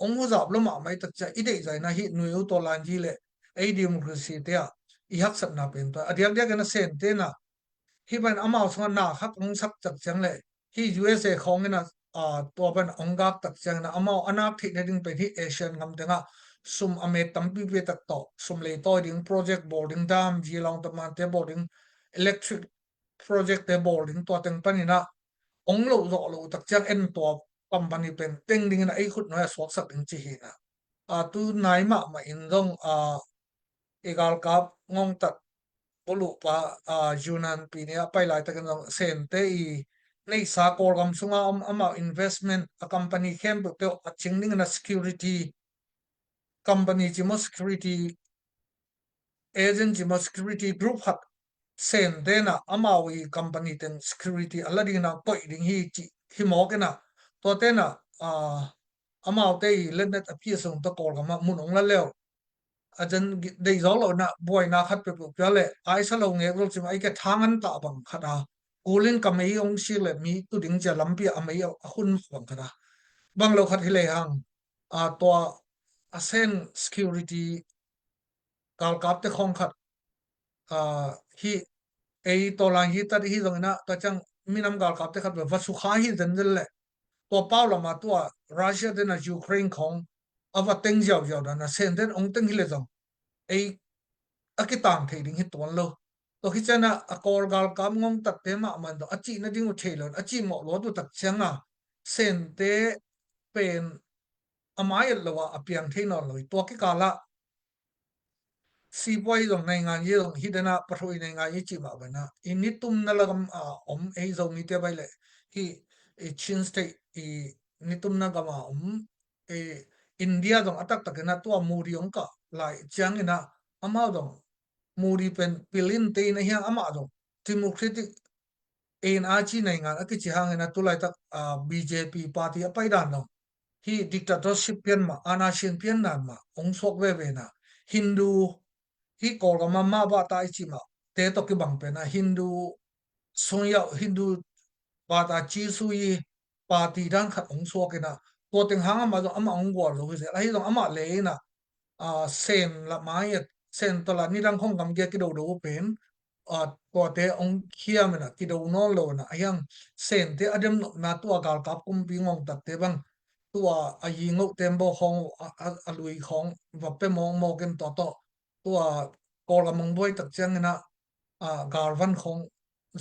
องค์จับลมาไม่ตัดใจอีเดียใจนะฮินุยตัวลันจีเลไอ้ดิโมคราซีเตียอีฮักสับนาเป็นตัวเดียกกันเซนเตนะฮิบันอามาสงนาฮักองสักจักจังเลยฮิ USA ของนะตัวเป็นองค์การตักจังนะอามาอนาคตในดิ่งไปที่เอเชียนกำเตงซุมอเมริกันปีเวตักโตซุมเลยตัวดิ่งโปรเจกต์บอร์ดิ้งดามจีลองตมันเตบอร์ดิ้งอิเล็กทริกโปรเจกต์เตบอร์ดิ้งตัวเต็งปันนี่นะองค์โลตักจังเอ็นตัวปั๊มปันนี่เป็นเต็งดิ่งนะไอ้ขุดน้อยสวกสักดิ่งจีฮีนะตัวนายมาอินดงเอกาลกับงงตัดปลุกปะยูนันปีนี้ไปหลายตะกันเซนเตอีในสากลกำสุงอามา investment a company เข้มเปล่าชิงนิ่งนะ security company จิม security agent จิม security group หัดเซนเตนะอามาวี company เต็ง security อะไรดีนะก็อีดิ่งฮิมอกันนะตัวเตนะอามาเตยเล่นเน็ตอภิส่งตะกอลกับมามุนองละแล้วอาจารย์ได้ย้อนเรานะบ่อยนะคัดไปปลุกแล้วแหละไอ้สลงเงี้ยเราจะไอ้แค่ทางนั้นตาบังคัดกูเล่นกับไม่ยงชิเลยมีตัวดิ่งจะลำเปียไม่ยหุ่นบังคัดบางเราคัดให้เลยหังตัวเส้น security การกับเตะของคัดฮีไอตัวหลังฮีตัดฮีตรงนั้นตัวจังมีน้ำการกับเตะคัดแบบวัสุขาฮีจันนั่นแหละตัวเป้าเรามาตัวรัสเซียเดนยูเครนของอวตารเจ้านะเซนเดนองค์ตึงฮิเลจังไอกิตังเทดิ่งฮิตัวนั้นตัวคิดจะนะกอลกาลกำงงตัดเตะมามันตัวอจีนั่นดิ่งอุเทลอจีหมอล้อตัวตัดเชียงเซนเตเป็นอามายลว่าอภิยังเทนอลเลยตัวกิกาละซีบอยตรงในงานยี่ตรงฮิดนะปะทุยในงานยี่จีมาไปนะอินิตุมนั่นละก็ไอโซมีเตไปเลยที่ชินสเตนิตุมนั่นก็มาอินเดียตรงอัตตะกันนะตัวมูริองก็หลายจังนะอามาตรงมูริเป็นพิลินเตนะเฮียอามาตรงดิโมคราติก en a chi nei ngan aki chi hang na tulai tak BJP party apai dan no hi dictatorship pian ma anarchin pian nan ma ong sok ve na Hindu hi kol ga ma ba tai chi ma te to ki bang pe na Hindu sung ya Hindu ba ta chi su yi party dan khat ong sok ke na ko teng hang ma do ama ong gol lo se lai dong ama le na sen la mai sen to la ni dang khong gam ge ki do do pen ko te ong khia me na ki do no lo na ayang sen te adem no na tu gal kap kum pi ngong tak te bang tua a yi ngau tem bo khong a lui khong va pe mong mo ken to tua ko la mong boi tak chang na gar van khong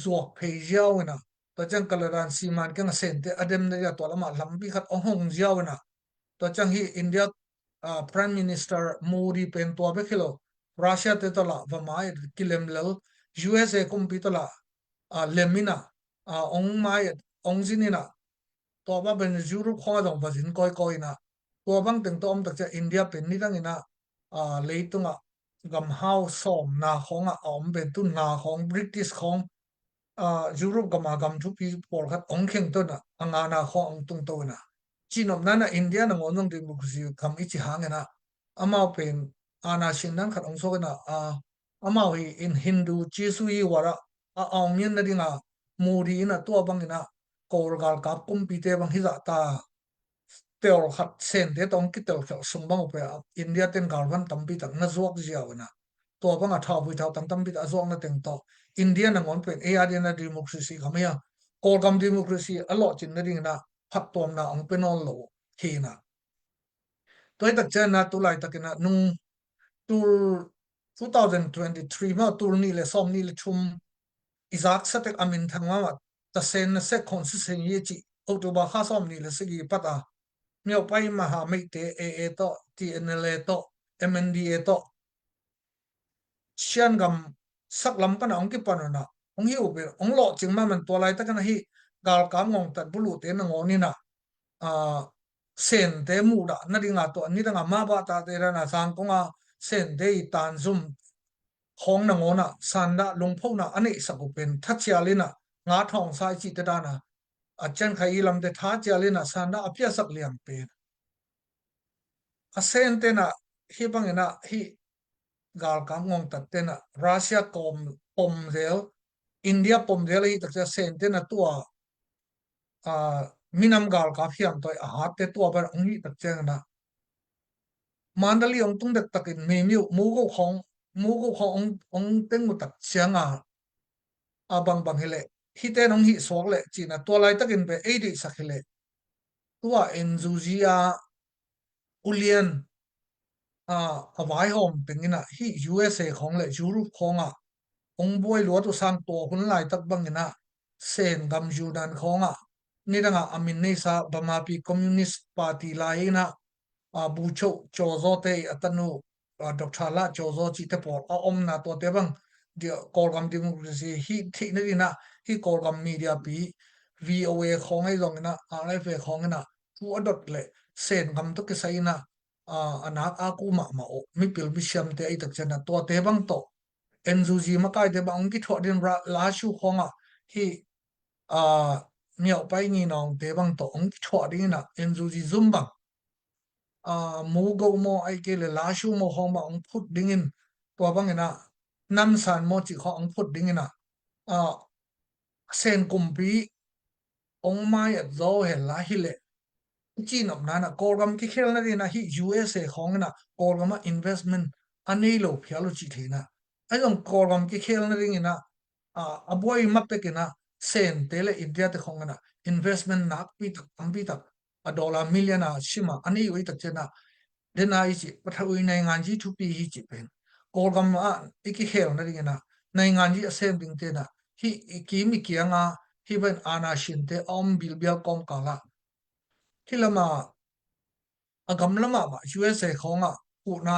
zuak phei jiao na to chang kalaran si man ken sen te adem na ya to lama lam bi khat ong hong jiao na to chang hi India Prime Minister Modi pen to be khilo Russia te to la va mai kilem lel USA kum pi to la lemina ong mai ong jinina to ba ben Europe kho dong ba jin koi na to bang teng to om tak cha India pen ni dang ina leitunga gam hau som na khonga om ben tu na khong British khong Europe gama gam thu pi por khat ong kheng to na anga na kho ong tung to na chinom na India na ngon ding bu si kam ichi hang na amao pen ana shin nan khat ong so na amao hi in Hindu chi su yi wara ong yen na dinga muri na to bang ina kor gal kap kum pi te bang hi za ta tel khat sen te tong ki tel khel sum bang pe India ten gal van tam pi tak na zuak jiaw na to bang a thau bui thau tam tam pi a zuak na teng to India na ngon pen e adi na democracy khamya kol gam democracy a lo chin na ding na phat tom na ong penol lo hi na toy tak chen na tu lai takina nung tur 2023 ma tur ni le som ni le thum izak satek amin thangwa ma ta sen na se khon si sen ye chi october kha som ni le sigi pata myo pai ma ha mei te e to TNLA to MNDA to sian gam sak lam pana ong ki panona ong hi upe ong lo ching ma man to lai takana hi gal kam ngong tat bulu te na ngoni na sen te mu da na ringa to ni da ma ba ta te ra na sang ko nga sen te tan zum khong na ngona san da lung pho na ane sa ko pen tha chia le na nga thong sai chi ta da na a chen khai lam te tha chia le na san da apya sak liam pe a sen te na hi bang na hi gal kam ngong tat te na Russia kom pom zel India pom zel hi tak cha sen te na tua minam gal ka phiam toy a hat te tua bar ong hi tak chang na mandali ong tung dak takin me miu mu go khong ong teng mu tak chianga abang bang hele hi te nong hi sok le china to lai takin be e di sakhile tua enzuzia ulian avai hom pengina hi USA khong le Europe khonga ong boi lo to sang to hun lai tak bangina sen gam judan khonga nidanga amin nei sa bama pi communist party lai na bu cho chozo te atanu Dr. La chozo chi te por om na to te bang dia kolgam democracy hi thi na dina hi kolgam media pi VOA khong ai long na RFA khong na pu adot le sen gam to ke sai na anak aku ma o mi pil bi siam te ai tak chana to te bang to enzuji ma kai te bang ki tho din ra la shu khonga hi miao pai ni nong te bang to ong tho ding na enzuji zumba mu go mo ai ke le la shu mo hong ba ong phut ding in to bang ina nam san mo chi kho ong phut ding ina sen kumpi ong mai at zo he la hi le chi nom na na kolgam ki khel na na hi USA khong na kolgam investment anei lo phialo chi thena ai long kolgam ki khel na ring ina aboi mappe ke na sen tele India te khong na investment nak pi tak ambi tak a dollar million shima ani oi tak chena dena i chi pathui nai ngan ji thu pi hi chi pen kolgam iki khel na ring na nai ngan ji asem ding te na hi ki mi kianga hi ben ana shin te om bil bial kom kala hilama agam lama ma USA khonga u na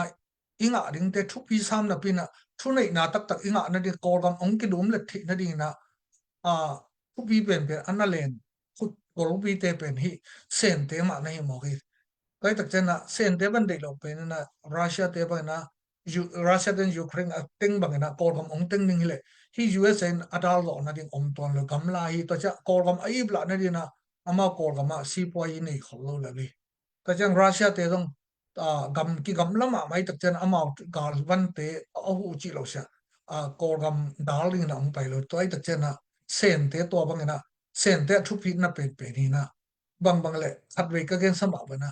inga ding te thu pi sam na pina thu nei na tak tak inga na de kolgam ong ki dum le thi na ding na thu pi pen pen analen khut kol pi te pen hi sen te ma na hi mo hi kai tak chen na sen te ban de lo pen na Russia te ban na Russia den Ukraine a teng bangena kolgam ong teng ning hile hi USA adal lo na ding om ton lo gamla hi to cha kolgam ai bla na dina ama kolgam a si poi nei kholo la bi ka chang Russia te dong gam ki gam lama mai tak chen ama gal van te a hu chi lo sha kolgam dal ring na ong pai lo toi tak chen na sen te to bangena sen te thu pi na pe ni na bang le khat ve ka gen sama bana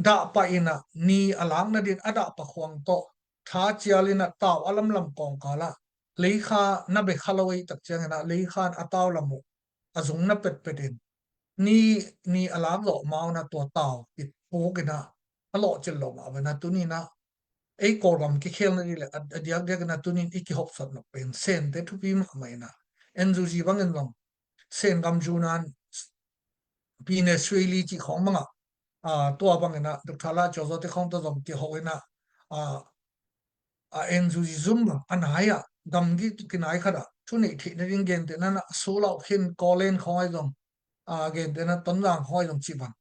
da pa ina ni alang na din ada pa khwang to tha chialina taw alam lam kong kala leikha na be khalawai tak chang na leikhan ataw lamu azung na petin ni ni alam lo mau na to taw it pokina alo chil lo ma bana tuni na ei koram ki khel na rile adiak de na tunin iki hop sat no pen sen te thu pi ma mai na enzu ji bang en long sen gam junan pine sweli chi khong manga tua bangena dr cho zo te khong to zom ti hoina a en zu zum anaya gamgi kinai khada chuni thi na ring gen te na sola khin kolen khoi zom gen te na ton lang khoi zom chi bang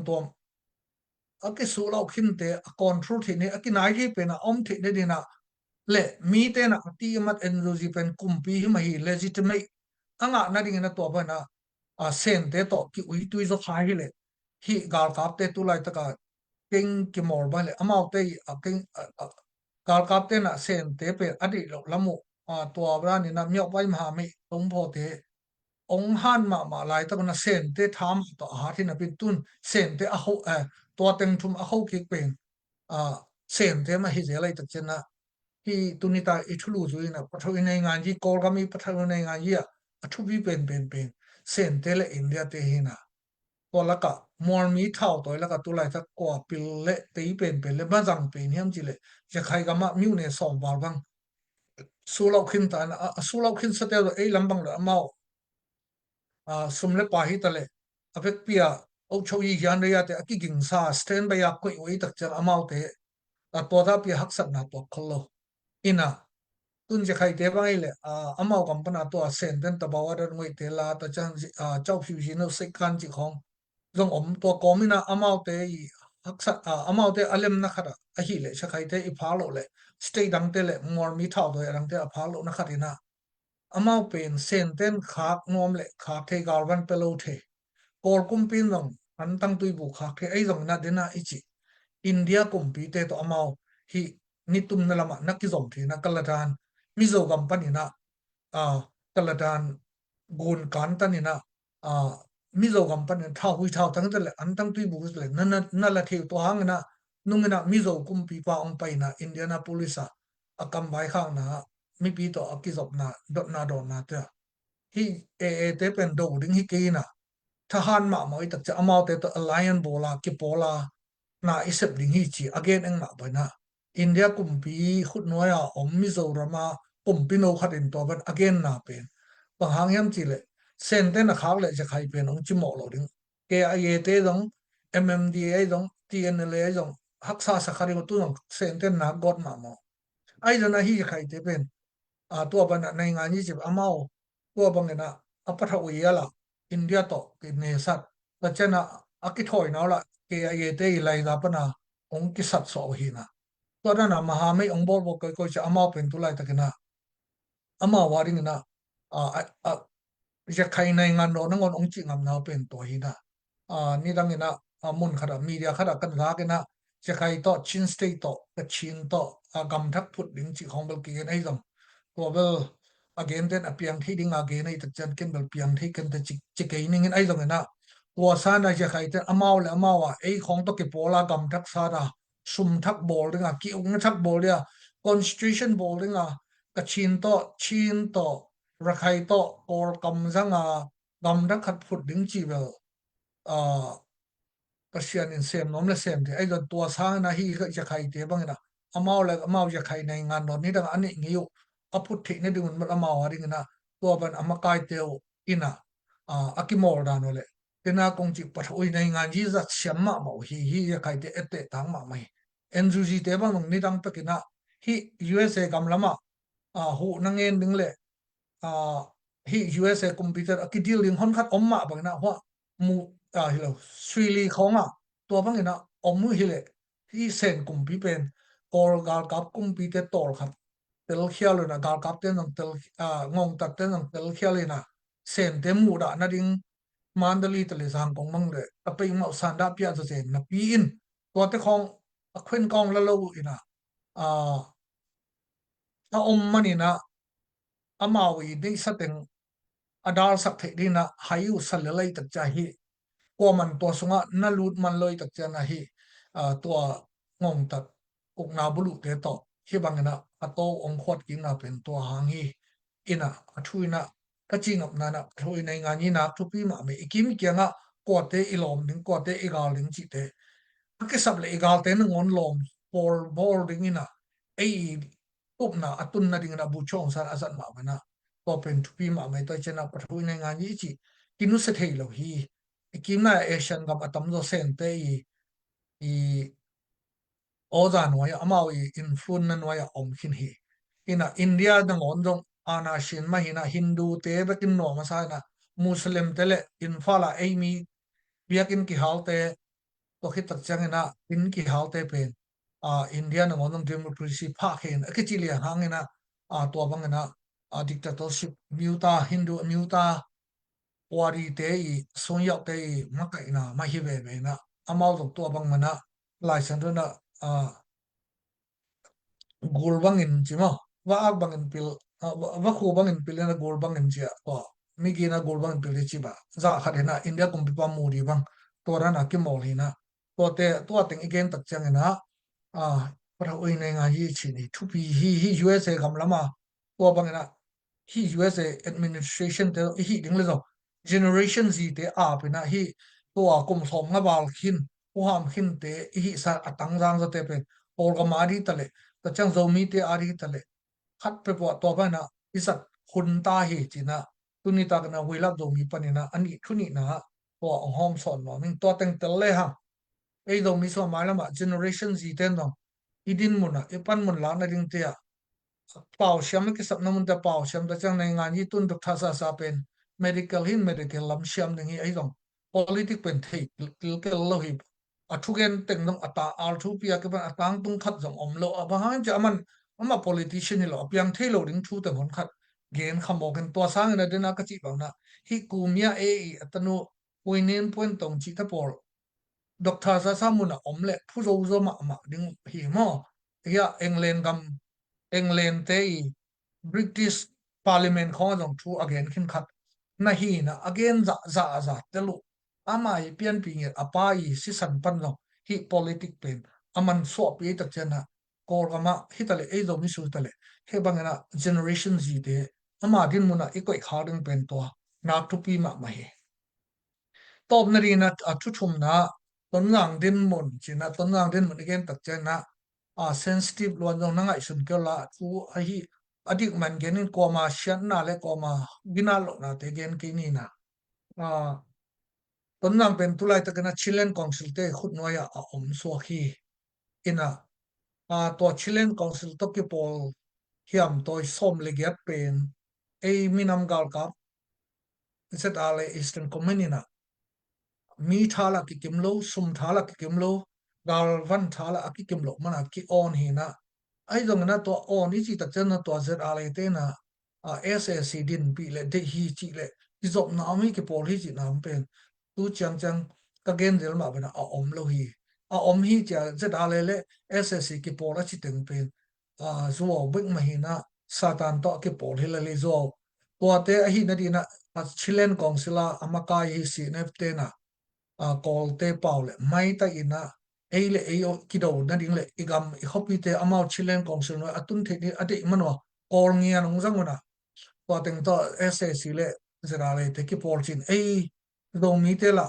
tom ake sola khin te control thi ne akinai hi pe na om thi ne dina le mi te na ti mat en zu ji pen kumpi hi mai legitimate anga na ding na to ba na sen te to ki ui tui zo khai hi le hi gal kap te tu lai ta ka king ki mor ba le amau te king gal kap te na sen te pe adi lo lamu to bra ni na myok pai ma mi tong pho te ong han ma lai ta na sen te tham to ha thi na pin tun sen te a ho to teng thum a ho ki pen a sen te ma hi ze lai ta chen na hi tunita i thulu zu ina patho nei ngan ji kol ga mi patho nei ngan ji a thu bi pen sen te le india te hi na ko la ka mor mi thau toy la ka tu lai ta ko pil le te pen le ba jang pen hiam chi le je khai ga ma mi ne som wal bang su lau khin ta na su lau khin sa te ei lambang la mau sum le pa hi ta le avek pia au chou yi yan re ya te aki ging sa stand by ya ko oi tak cha amau te to da pia hak sat na to kholo ina tun je khai te bai le amao company to sen den ta bawa ran ngoi te la ta chang chau phi ji no se kan ji khong zong om to komina amao te i haksa amao te alem na khara a hi le sha khai te i pha lo le stay dang te le mor mi thau do rang te a pha lo na khatina amao pen sen ten khak nom le khak the galwan pelo the kor kum pin long an tang tui bu khak the ai zong na dena ichi India kumpi te to amao hi nitum na lama nakizom thi na kalatan mizo company na kalatan gun kan tan ina mizo company thau hui thau tang le an tang tui bu le na la the to hang na nungena mizo kumpi pa ong pai na indiana police akam bai khang na mi pi to akizop na dot na do na te hi te pen do ding hi ke na thahan ma moi tak cha amao te to alliance bola ki pola na isep ding hi chi again eng ma bana india kumpi khut noya om mizorama kumpi no khatin to ban again na pen pahang yam chi le sen te na khak le je khai pen ong chi mo lo ding ke a ye te dong mmda dong tnla dong haksa sa khari tu dong sen te na god ma mo ai dona hi je khai te pen to ban na nga ni chi amao to bang na apatha wi yala india to ke ne sat ta chena akithoi na la ke ye te lai da pana ong ki sat so hi na to na maha mai ong bol bo ko cha amao pen tu lai ta ke na ama waring na je khai nai ngan no ngon ong chi ngam na pen to hi na ni dang ina mun khara media khara kan ga ke na je khai to chin state to ka chin to gam thak phut ding chi khong bel ki ai dom to bel again then apiang thi ding again ai tak chan ken bel piang thi kan ta chi ke ning ai dom na wa sa na je khai te amao le amawa ei khong to ke pola gam thak sa da sum thak bol ding ki ung thak bol ya constitution bol ding ka chin to rakhai to or kam zanga gam da khat phut ding chi bel pasian in sem nom le sem de ai don tua sang na hi ka ja khai te bang na amao ja khai nei ngan no ni dang ani ngiu aput thi ne ding ma amao ring na tua ban amakai te ina akimor da no le tena kong chi pathui nei ngan ji za siam ma mo hi ja khai te ete tang ma mai enjuji te bang ni dang pakina hi usa gam lama hu nangen ding le hi USA computer akidil ling hon khat omma bang na wa mu hilo swili khonga to bang ina omu hile hi sen kum pi pen kol gal kap kumpi te tor khat tel khial na gal kap te nang tel ngong tak te nang tel khial ina sen te mu da na ding mandali te le sang kong mang le ape ma san da pia zo chen na pi in to te khong a khwen kong la lo ina a a om mani na amawi dei sateng adar sak the dina hayu salalai tak cha hi ko man to sunga na lut man loi tak cha na hi to ngong tak uk na bulu te to hi bangena ato ong khot ki na pen to hang hi ina athuina kaching up na na thui nei nga ni na thu pi ma me ikim kyanga ko te ilom ding ko te igal ding chi te ke sab le igal te ngon lom por bol ding ina ei up na atun na ding na bu chong san azat ma na to pen thu pi ma me to chena pathui nei nga ni chi kinu se thei lo hi ikim na asian gam atam do sen te i oza noya amawi influence na noya omkin hi ina india na ngon dong ana shin ma hina hindu te bekin no ma sa na muslim tele infala amy biakin ki halte to khit tak chang na in ki halte pen india na ngon dong democracy pha khen akichili hangena to bangena dictatorship muta hindu muta wari te i sonyak te i makai na ma hi ve na amau to bang mana lai san na gol bangin chima wa ak bangin pil wa khu bangin pil na gol bangin chia to mi gi na gol bangin pil chi ba za khadena india kum pi pa mu ri bang to ra na ki mol hi na to teng again tak chang na pra oi nei nga yi chi ni thu pi hi usa kam lama to bangina hi usa administration te hi ding le zo generation z te a pe na hi to kum som nga bal khin u ham khin te hi sa atang jang zo te pe or ga mari tale ta chang zo mi te ari tale khat pe po to ba na isat khun ta hi china tuni ta na wilap zo mi panina ani thuni na to hom son no ming to teng tel le ha ei do mi so ma lama generation z ten dong idin muna ipan mun la na ding te a pau siam ki sap namun ta pau siam ta chang nei nga ni tun dok tha sa pen medical hin medical lam siam ding hi ei dong politic pen thei kel lo hi athugen teng dong ata al thu pia ke ban atang tung khat jong om lo aba han ja man ama politician ni lo piang thei lo ding thu te hon khat gen khamo gen to sang na dena ka chi bang na hi kumia atanu poinen point tong chi ta por Dr. Sasamuna omle puzo zo ma ding hi mo ya England te British Parliament khong jong thu again khin khat na hi na again za telu ama I pian pi nge apa I si san pan lo hi politic pen aman so pi tak chena kor ama hi tale e zo mi su tale he bangena generation z te ama din muna ikoi khading pen to na tu pi ma hi top na ri na thu thum na ton lang din mun china ton lang din mun again tak chena sensitive lo nong nangai sun ke la thu a hi adik man genin ko ma sian na le ko ma gina lo na te gen ke ni na ton lang pen tulai ta kana chilen council te khut noya om so hi ina to chilen council to ki pol hiam toy som le gyat pen ei minam gal ka set ale eastern communina mi thala ki kimlo sum thala ki kimlo gal van thala ki kimlo mana ki on hi na ai dong na to on ni chi tak chen na to zet ale te na ssc din pi le de hi chi le ki zop na mi ki pol hi chi nam pen tu chang ka gen del ma bana om lo hi om hi cha zet ale le ssc ki pol a chi teng pen zo bek ma hi na satan to ki pol hi le zo to te a hi na di na chilen council amakai hi si ne te na kol te paule mai ta ina eile eyo kido na ding le igam I hopi te amau chilen council no atun the ni ade mano kol ngia nong zanguna to teng to ssc le zera le te ki porchin ei do mi te la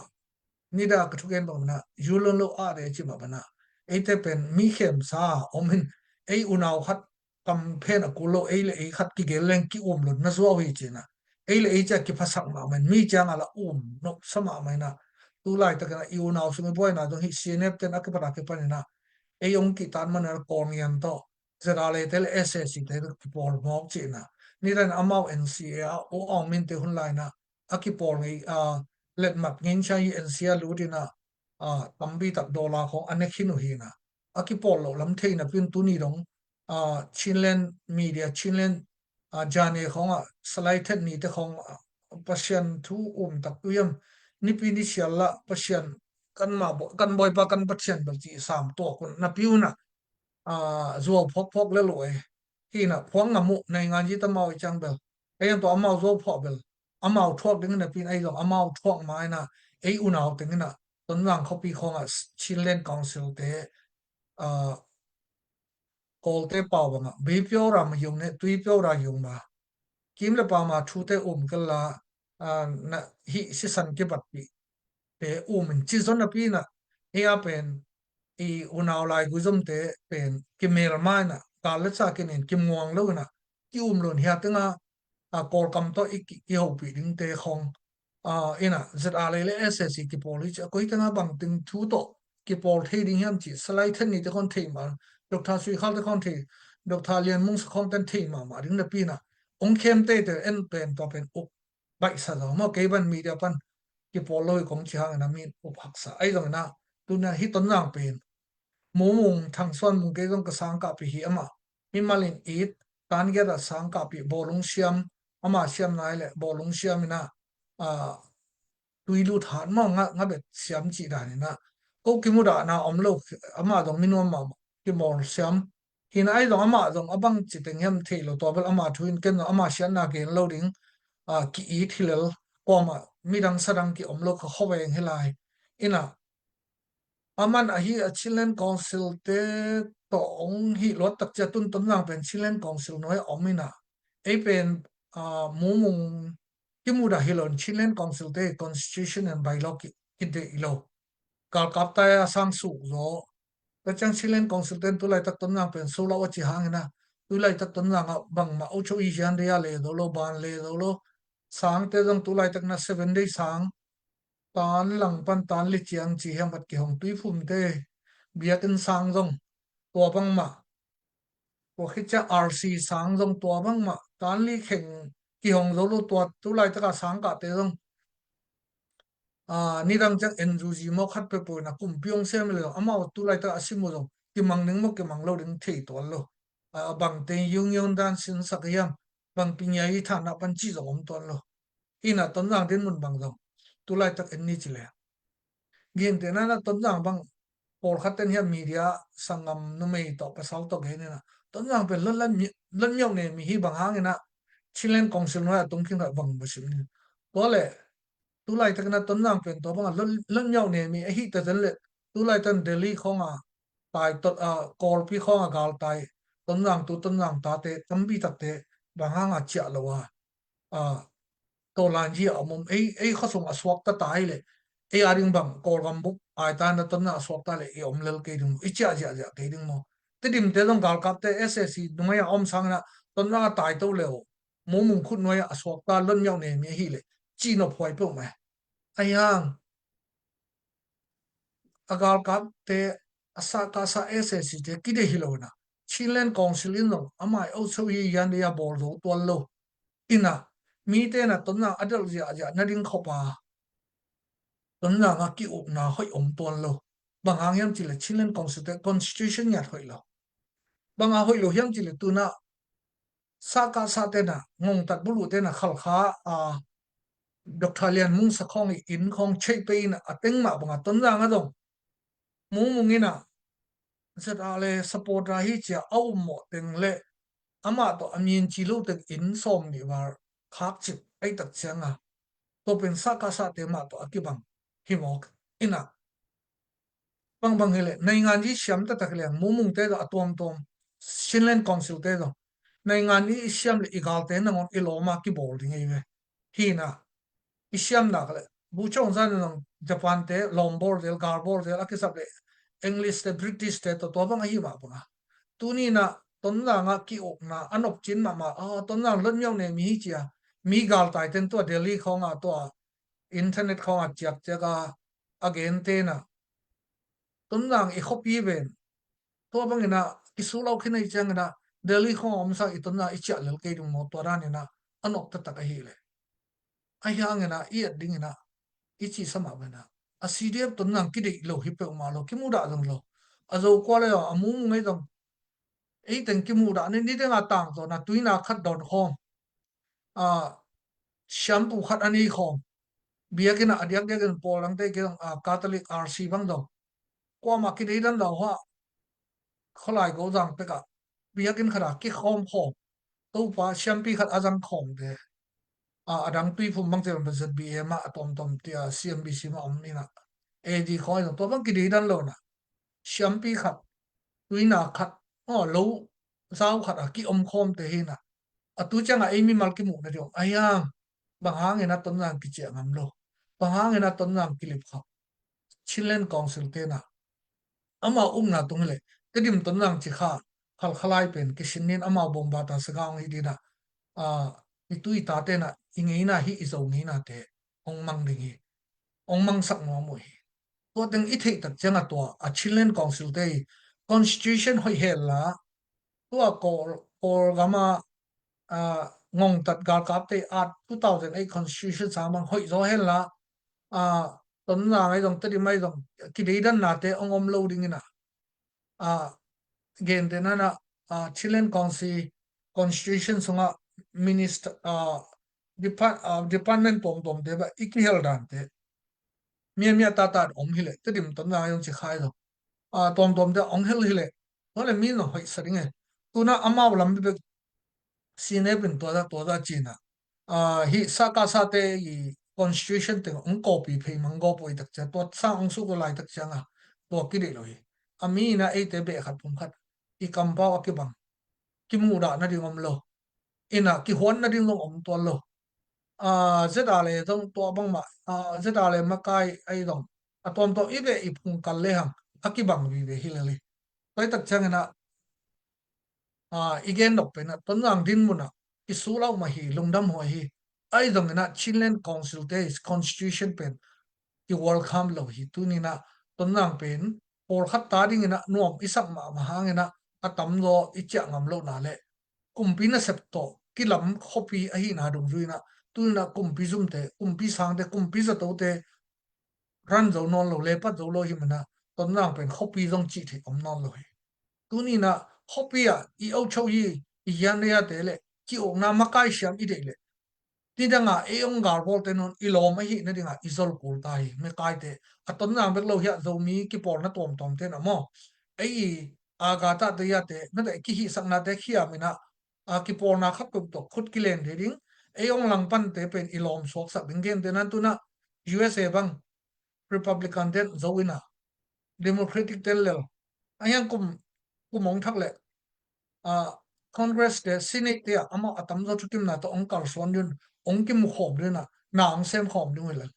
ni da ka thugen do na yulon lo a de chi ma bana ei te pen mi khem sa omin ei unaw khat kam phen akulo eile ei khat ki geleng ki lo na zo hi china eile ei cha ki phasak ma men mi chang ala no sama mai na tu lai ta kana iu naw sung boy na dong hi cnf ten akipara ke panina e yong ki tan man kon yan to zera le tel ssc te ki pol mok chi na ni ran amau nca o ong min te hun lai na akipol ngi let mak ngin chai nca lu dina tambi tak dola kho anek hinu hi na akipol lo lam thei na pin tu ni dong Chinland media Chinland jane khonga selected ni te khong pasien thu tak tuyam ni pi ni siala pasien kan boy pa kan pasien bal chi sam to kun na piuna zuo phok le loi hi na phwang ngamu nei ngan ji ta mau chang bel ai to amau zo phok bel amau thok ding na pin ai lo amau thok mai na ei unau ting na ton wang khopi khonga Chinland council te kol te pau banga be pyo ra ma yung ne tui pyo ra yung ma kim le pa ma thu te kal la na hi si san ke bat pi te min chi zon na pi na e a pen i unaw lai gu zum te pen ki mel mai na ka le cha ke nen kim ngwang lo na ki lon hia te nga kol kam to i ho pi ding te khong ina zat a le le ssc ki poli cha ko ta nga bang ting thu to ki pol the ding yam chi slai then ni te kon the ma Dr. Sui khal te kon the Dr. Lian Mung sa kon ten the ma ma ding na pi na ong khem te te en pen to pen up bai sa do mo ke ban media pan ki pol loi kong chi hang na min up hak sa ai dong na tu na hi ton nang pen mo mung thang son mung ke dong ka sang ka pi hi ama mi malin it tan ge da sang ka pi bolung siam ama siam nai le bolung siam na tui lu than mo nga bet siam chi da ni na ko ki mu da na om lo ama dong min ma ki mol siam hin ai dong ama dong abang chi teng hem the lo to bel ama thuin ken ama sian na gen lo ding ki i thilel ko ma mi dang sadang ki om lo kho howeng helai ina aman a hi a Chilean council te to ong hi lo tak cha tun ton lang pen Chilean council noi omina e pen mu mung kimu da hilon Chilean council te constitution and bylaw ki de ilo kal kap ta ya sang su zo ka chang Chilean council te tu lai tak ton lang pen so lo chi hang na tu lai tak ton lang bang ma o cho i jan de ya le do lo ban le do lo sang te dong tu lai tak na 7 day sang tan lang pan tan li chiang chi hem bat ki hong tui phum te biakin sang dong tua bang ma ko khicha RC sang dong tua bang ma tan li kheng ki hong zo lo tua tu lai ta ka sang ka te dong ni dang chang NUG mo khat pe po na kum pyong sem le ama tu lai ta asimu dong ki mang ning mo ki mang lo ding thei to lo bang te yung dan sin sak yam bang pinya i tha na pan chi zo om to lo ina ton lang den mun bang dong tu lai tak en ni chi le gen te na ton lang bang por khaten hiam media sangam nu mei to pasal to ge na ton lang pe lan nyong ne mi hi bang hang na Chilean council no tung king bang basim ni to le tu lai tak na ton lang pen to bang lan nyong ne mi hi ta den le tu lai tan Delhi khonga tai to kol pi khonga gal tai ton lang ta te tambi tak te bang hang a cha lo wa to lan ji amum ei khosong aswak ta tai le e aring bang kol gam buk ai ta na ton na aswak ta le e om lel ke ding i cha ke ding mo te dim te dong gal kap te ssc dung ya om sang na ton na tai to le mo mung khut noi aswak ta lon yaw ne me hi le chi no phoi pe ma ai hang agal kap te asa ka sa ssc te ki de hi lo na Chilean council in no amai o so hi yan ya bol do to lo ina mi te na ton na adal na ding khopa ton na nga ki up na hoi om ton lo bang ang yam chi le Chilean constitution ya hoi lo bang a hoi lo yam chi le tu na sa ka sa te na ngong tat bulu te na khal kha Dr. Lian Mung sa khong in khong chei pe na ateng ma bang ton na nga dong mu mung ina zat a le support ra hi cha au mo teng le ama to amin chi lo te in som ni war khak chip ai tak changa to pen sa ka sa te ma to akibang himok ina bang hele nei ngan ji siam ta tak le mumung te do atom tom Chilean council te do nei ngan ni siam le igal te na ngon iloma ki bol ding ei ve hi na siam na le bu chong zan nong Japan te lombor del garbor del akisap le English te British te to bang hi ma ba tu ni na ton la nga ki ok na anok chin ma ton na lon yong ne mi chia mi gal tai ten to Delhi khong a to internet khong a chak chaka again te na ton lang I copy ben to bang ina isu lau khina I chang na Delhi khong om sa iton na icha lel ke dung mo to ran ina anok ta tak hi le ai hang ina I ding ina ichi sama bana a CDF ton lang ki de lo hi pe ma lo ki mu da dong lo azo ko le amu ngai dong ei teng ki mu da ni te nga tang to na tuina khat don khom a shampoo khat ani khom biakina adiak dek polang te ke catholic rc bang dong kwa ma ki dei dan da wa kholai go dang pe ka biakin khara ki khom khom to pa shampoo khat azang khom de adang tui phum mang te ron bezet bi ema atom tom tia cmbc ma om ni na ad khoi to bang ki dei dan lo na shampoo khat tuina khat lo zau khat ki om khom te hi na atu changa emi mal ki mu na dio ayang bang hang ena ton nang ki che ngam lo bang hang ena ton nang ki lip kha chilen council te na ama na tung le te dim ton nang chi kha khal khalai pen ki sinin ama bom ba ta sagang hi di na a i tui ta te na ingei na hi izo ngi na te ong mang ding hi ong mang sak no mo hi to teng i thei tak changa to a chilen council te constitution hoi hel la to a kor gama ngong tat gal kap te at 2008 constitution samang hoi zo hen la a ton na ngai dong te di mai dong ki dei dan na te ongom lo ding ina a gen te na na chilen council constitution songa minister department pom pom te ba ikihel dan te mia ta ta om hile te dim ton na yong chi khai do tom tom te ong hel hile wala mi no hoi saring e tuna ama lam be sine bin to da china hi saka sa te i constitution te ong copy phei mang go poi tak cha to sa ong su ko lai tak changa to ki de lo hi ami na e te be khat pum khat i kam pa ki bang ki mu da na ding om lo ina ki hon na ding om to lo zeta le dong to bang ma zeta le makai ai dong atom to ibe i phung kal le hang akibang vi ve hilali pai tak changa na igen dok pe na ton lang din mu na isu lau ma hi lungdam ho hi ai dong na chilen council te constitution pen ki welcome lo hi tu ni na ton lang pen por khat ta ding na nuam isak ma hang na atam lo i cha ngam lo na le kumpi na sep to ki lam khopi a hi na dong ruina tu na kumpi zum te kumpi sang te kumpi za to te ran zo non lo le pa zo lo hi mana ton lang pen khopi zong chi the om non lo hi tu ni na khopi a i au chou yi i yan ya te le ki o na makai sham i de le ti danga e ong gar bol te non i lo ma hi na dinga izol kul tai me kai te aton na bek lo ya zo mi ki por na tom tom te na mo ai aga ta te ya te na de ki hi sak na te khia mi na ki por na khap to khut ki len de ding e ong lang pan te pen i lom sok sak ding gen te nan tu na usa bang republican den zo ina democratic tel le ayang kum ong thak le congress te senate te ama atam zo chukim na to ong kal son yun ong kim khom le na ong sem khom ding le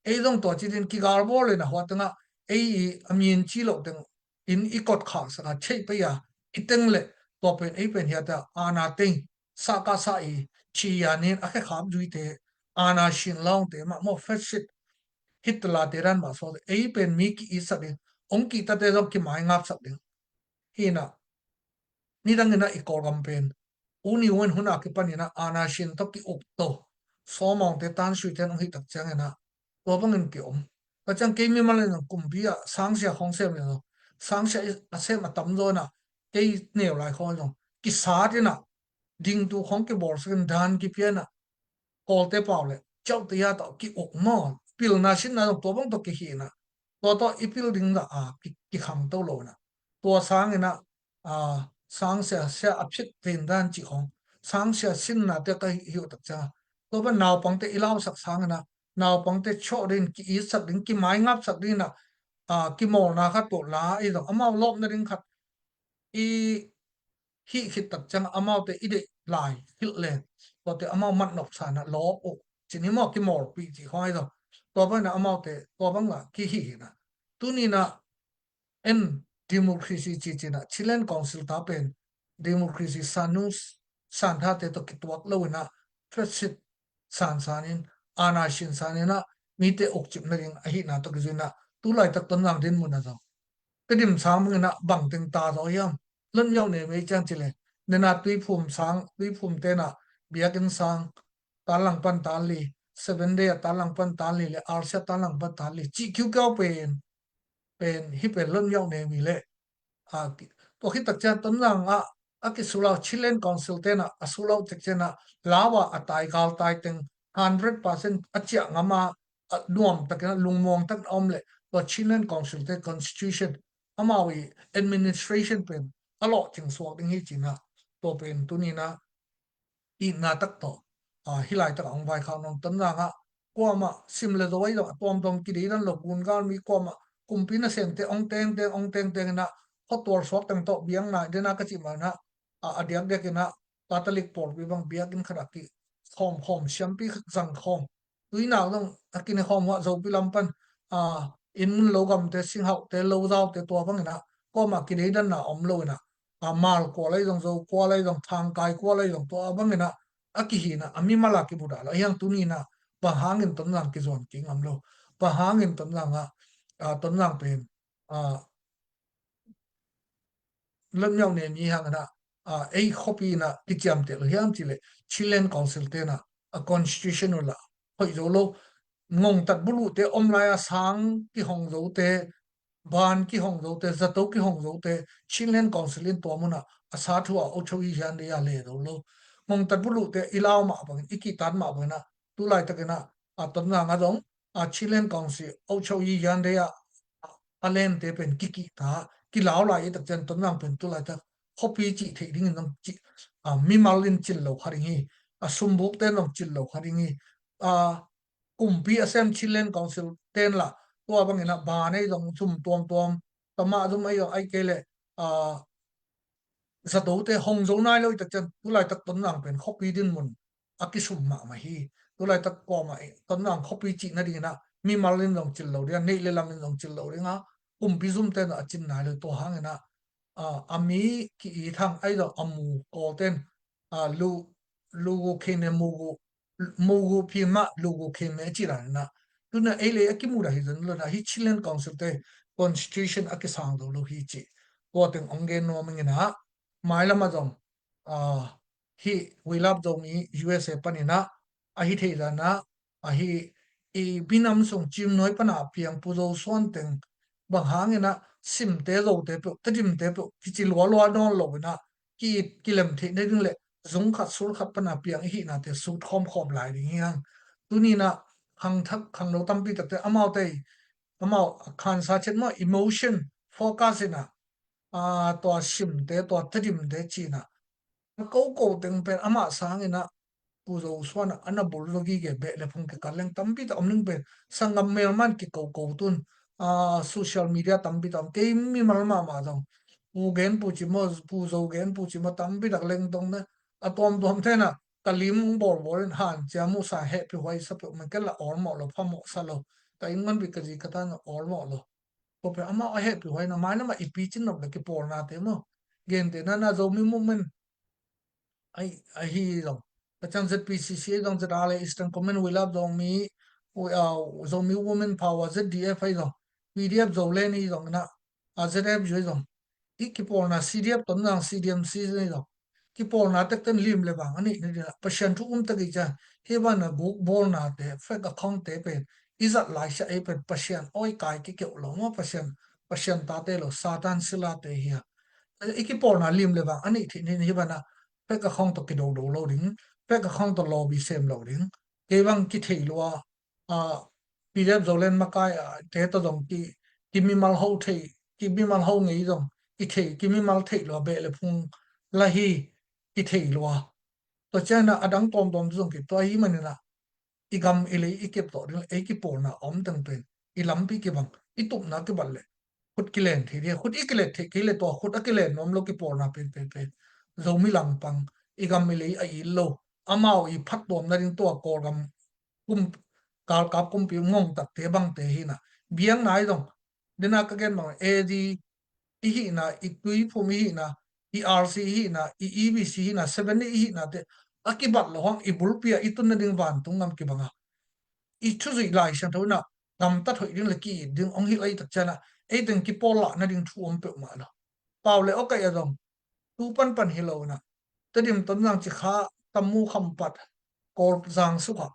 ei dong to chi din ki gar bol le na wa tanga ei amin chi lo teng in ikot kha sa che pe ya iteng le to pen ei pen ya ta ana teng sa ka sa i chi ya nin a khe kham jui te ana shin long te ma mo fet shit hit la te ran ma so ei pen mi ki isa din ong ki ta te zo ki mai ngap sak ding hina ni dang na ikor campaign uni wen huna ki panina ana shin to ki up to so mong te tan shui ten hi tak chang na to bang in ki om ka chang ke mi mal na kum bia sang sia khong sem le sang sia a se ma tam zo na ke ne lai khong no ki sa de na ding tu khong ke bor sen dan ki pia na kol te paw le chau te ya to ki ok mo pil na shin na to bang to ki hi na to ipil ding da ki kham to lo na to sang ina sang se apsit tin dan chi khong sang se sin na te ka hiu tak cha to ba naw pang te ilaw sak sang na naw pang te cho din ki i sak din ki mai ngap sak din na ki mol na kha to la i dong amao lop na ring khat i hi hit tak chang amao te ide lai hil le to te amao mat nok sa na lo o chini mo ki mol pi chi khoi do to ba na amao te to bang la ki hi na tu ni na en democracy chi chi na chilen council ta pen democracy sanus san tha te to kitwak lo na thresit san sanin ana shin sanina mi te ok chip na ring a hi na to ki na tu lai tak ton nang din mun na zo ke dim sang na bang ting ta zo yam lon yaw ne me chang chile ne na tui phum sang tui phum te na biakin sang talang pan tali 7 day talang pan tali le arsa talang pan tali chi kyu ka pen hi pen lon yaw ne mi le to khi tak chan ton lang a ki sulau chilen council te na asulau tek chena lawa atai gal tai teng 100% achia ngama nuam takena lungmong tak omle to chilen council te constitution amawi administration pen alo ching suak ding hi china to pen tunina i na tak to hilai tak ong vai khaw nong ton langa kwama simle do wai do tom tom ki di dan lo kun gal mi kwama kumpina seng te ong teng na hotwar sok tang to biang na dena ka chi ma na adiak de kina catholic por bi bang biak in khara ki khom champi zang khom tui naw dong akine khom wa zo pi lampan in mun lo gam te sing hau te lo dau te to bang na kwama ki di dan na om lo na mal ko lai dong zo ko lai dong thang kai ko lai dong to bang na akihina ami mala ki budala yang tunina pahangin ton lang ki zon ki ngam lo pahangin ton lang ton lang pen lam nhau ne mi hang na ei copy na ki cham te lo hiam chile chilen council te na a constitution la hoi zo lo ngong tat bulu te om la ya sang ki hong zo te ban ki hong zo te zato ki hong zo te chilen council in to muna a sa thu a o choi hian de ya le do lo ngong tat bulu te ilaw ma bang iki tan ma bang na tu lai ta na ton na nga dong chilen council o choi hian de ya alen te pen kiki ta ki lao lai tak chen ton nang pen tu lai ta hopi chi the ding nang chi mi malin chil lo kharing hi sumbuk te nong chil lo kharing hi kumpi asem chilen council ten la to bang ina ba nei dong chum tom tama dum ai ai kele zato te hong zo nai lo tak chen tu lai tak ton nang pen hopi din mun akisum ma hi tu lai tak ko ma ton nang hopi chi na ding na mi malin dong chil lo dia nei le lam dong chil lo ringa kumpi zum te na chin nai lo to hang ina ami ki I thang ai do amu ko ten lu lu kene mugu pi ma lu kene chi ra na tu na ele akimu ra hi zan lo na hi chilen council te constitution akisang do lo hi chi ko teng onge no ming na mai lama dong hi we love do mi USA panina a hi thei na a hi I binam song chim noi pana piang pu zo swan teng bang hangena sim te lo te pe tadim te pe ki chi lo don lo na ki lem the ne ding le zung khat sur khat pana piang hi na te su khom lai ding yang tu ni na hang thak khang lo tam pi tak te amao khan sa chen ma emotion focus na to sim te to tadim te chi na ko teng pe ama sang ina pu zo swan ana bul lo gi ge be le phung ke kaleng tam pi ta omning pe sangam mel man ki ko tun social media tam pi tam ke mi mal ma dong pu gen pu chi mo pu zo gen pu chi mo tam pi dak leng dong na tom the na kalim bor han cha mu sa he pi hoi sa pe man ke la or mo lo pha mo sa lo ta in man bi ka ji ka ta na or mo lo ko pe ama a he pi hoi na ma na ma I pi chin no ke por na te mo gen te na zo mi mu men ai hi dong ta chang ZPCC dong zale Eastern Commonwealth dong mi zo mi women power ZDF ai dong PDF zo le ni dong na ZF jo dong ki por na CDF ton nang CDMC ni dong ki por na tek ten lim le bang ani ni na passion thu ta gi cha he ba na book bol na te fake account te pe izat lai sha e pe passion oi kai ki ke lo mo passion ta te lo satan sila te hi ikipol na lim le bang ani thi ni bana pe ka khong to ki do lo ding pe ka khong to lo bi sem lo ding ke bang ki thei lo pi rep zolen makai te to dong ki mi mal ho thei ki mi mal ho ngei dong ki thei ki mi mal thei lo be le phung la hi ki thei lo to chana adang tom zong ki to hi manina igam ile ikep to e ki por na om tang pen ilampi ki bang itup na ki balle khut kilen thi dia khut ikilet thi kile to khut akilen nom lo ki por na pen zomi lang pang igam mile a I lo amao I phat tom na ring to ko gam kum kal kap kum pi ngong tak te bang te hi na biang nai dong dena ka gen ma AD I hi na I tui phu mi hi na ERC hi na EBC hi na 7 hi na te akibat lo hang ibul pia itun na ding van tung ngam ki banga I chu zui lai shan tho na gam ta thoi ding le ki ding ong hi lai tak chana e ding ki pola na ding thu om pe ma la paw le okay adong tu pan hello na tadim ton nang chi kha tamu kham pat kor jang su kha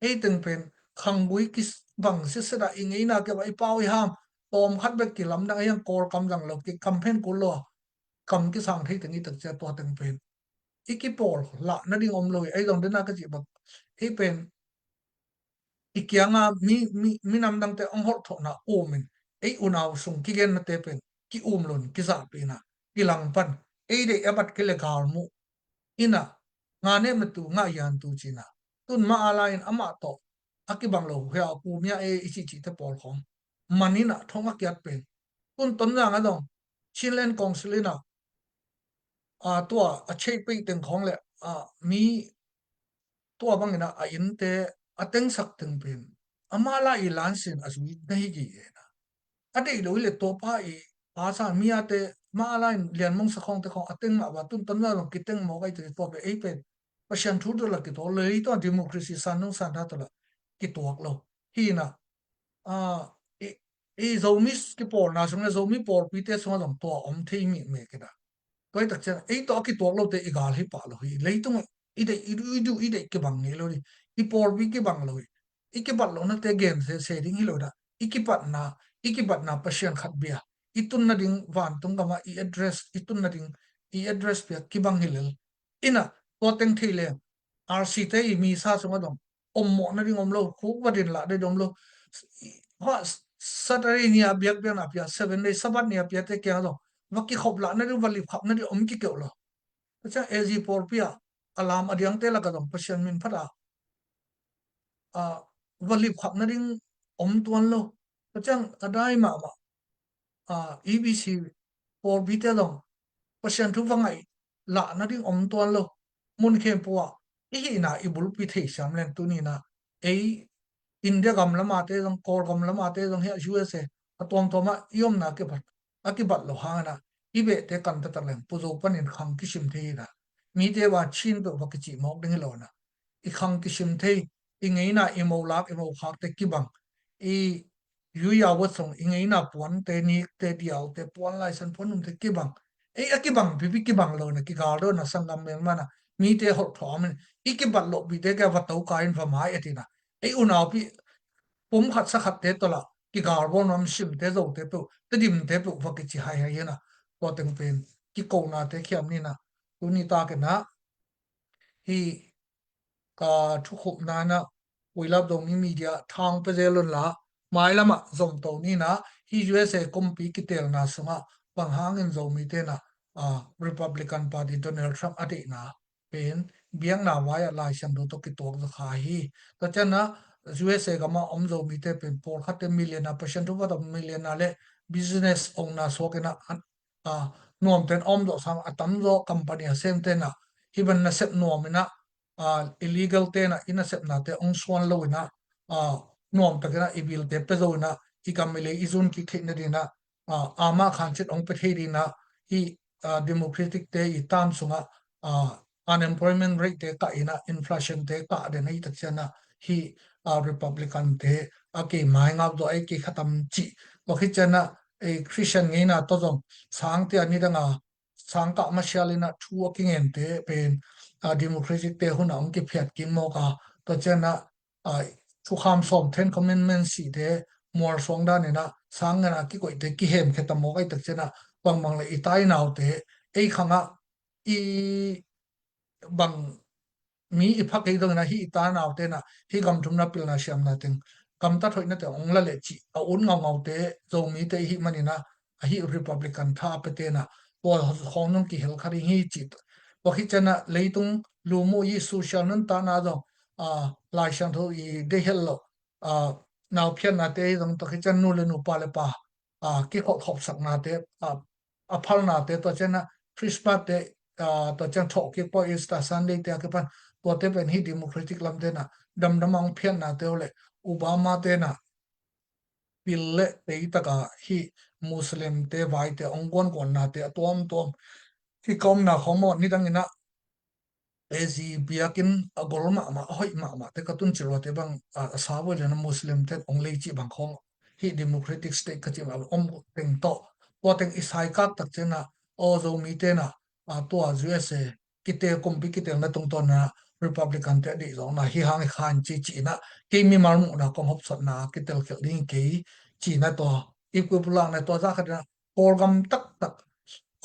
e ding pen khang bui ki bang se se da ingei na ke bai paw ham tom khat be ki lam dang yang kor kam dang lo ki campaign ko lo kam ki sang thei tengi tak cha to teng pen iki por la na ding om lo ai dong de na ka chi ba e pen ikianga mi nam dang te ong hot tho na omin ei unaw sung ki gen na te pen ki lon ki za pe na ki lang pan ei de abat ke le gar mu ina nga ne matu nga yan tu china tun ma alain ama to akibang lo hya pu mya e ichi chi te pol khom manina thonga kyat pen tun ton na nga dong chinlen kongsilina a tua a chei pe teng khong le a mi tua bangina a in te ateng sak teng pen amala i lansin asui dai gi na ade lo le to pa i pa sa mi ate ma lain lian mong sa khong te khong ateng ma ba tun ton na lo kiteng mo kai te to be e pen pasien thu do la ki to le to democracy san nong san da to la ki to lo hi na a e zomis ki por na sung na zomi por pi te sung dong to om thei mi me ke da toi tak chen ei to ki to lo te igal hi pa lo hi leitung ide idu ide ke bang ni lo ni I por bi ke bang lo hi iki pat lo na te gen se ding hi lo da iki pat na pasien khat bia itun na ding van tung kama I address itun na ding I address bia ki bang hi lel ina to teng thei le RC te I mi sa sung dong om mo na ding om lo khu ba din la de dong lo ha Saturday ni abiak bia na pia 7 days sabat ni apia te kya dong waki khop la na ri wali khap na ri om ki kyo lo cha AG por pia alam adiang te la ka dong pasien min phata a wali khap na ring om tuan lo chang adai ma EBC por bi te dong pasien thu wangai la na ring om tuan lo mun khem puwa I na ibul pi thei sam len tu ni na ei India gam lama te dong kor gam lama te dong he USA atom toma iom na ke bat akibat lo hangana ibe te kan ta len puzo panin khang kishim thei da mi te wa chin be wa kichi mok ding lo na I khang kishim thei I ngei na imo lak imo khak te kibang I yu ya wa song I ngei na puan te ni te diao te puan lai san puan te kibang ei akibang bi kibang lo na ki ga do na sangam men mana mi te hot thom ikibat lo bi te ka wa to ka in va mai atina ei unaw pi pum khat sa khat te to la ki gar bo nom sim te zo te pu te dim te pu wa ki chi hai hai na to teng pen ki ko na te khiam ni na tu ni ta ke na hi ka thu khup na na uilap dong ni media thang pe zelon la mai lama zom to ni na hi USA kompi ki tel na sunga pang hang in zo mi te na Republican Party Donald Trump ati na pen biang na wa ya lai sam do to ki tok za kha hi ta chana USA gama omzo mi te pen por khate million na percent over the million na le business owner so ke na nuam ten om do sang atam do company sem te na hiban na set nuam na illegal te na ina set na te ong swan lo na nuam ta na ibil te pe zo na I kamile izun ki khina dina ama khan chit ong pe thei na hi democratic te I tam sunga unemployment rate te ka ina inflation te ka de nei tak chana hi Republican te ke mai ngap do ai ki khatam chi ko khi chana e Christian nge na to jong sang te ani danga sang ka ma shalina thu working en te pen democratic te hun ong ki phet kin mo ka to chana thu kham som 10 commandments si te mor song da ne na sang na ki koi te ki hem khetam mo kai tak chana bang bang le itai naw te ei khanga I bang mi iphak ei dong na hi ta naw te na hi gam thum na pil na siam na teng kam ta thoi na te ong la le chi a un ngau te zo mi te hi mani na hi Republican tha pe te na to hong nong ki hel khari hi chi to hi chana leitung lu mo yi social nan ta na do lai sang tho I de hel lo naw phian na te dong to hi chan nu le nu pa le pa ki kho khop sak na te a phal na te to chana Christmas te to chang thok ki po Easter Sunday te ka pan to te pen hi democratic lam te na dam damang phian na te ole Obama te na pille te taka hi Muslim te vai te onggon kon na te tom hi kom na khomo ni dang ina ezi biakin agolma ma hoi ma te katun chiro te bang asawo le na Muslim te onglei chi bang khom hi democratic state ka chi ma om teng to teng isai ka tak chena o zo mi te na to USA kite kompi kite na tung to na Republican te di zo na hi hang khan chi na ke mi mar mu na kom hop sat na kitel khel ding ke chi na to ikut pulang na to za khadna kolgam tak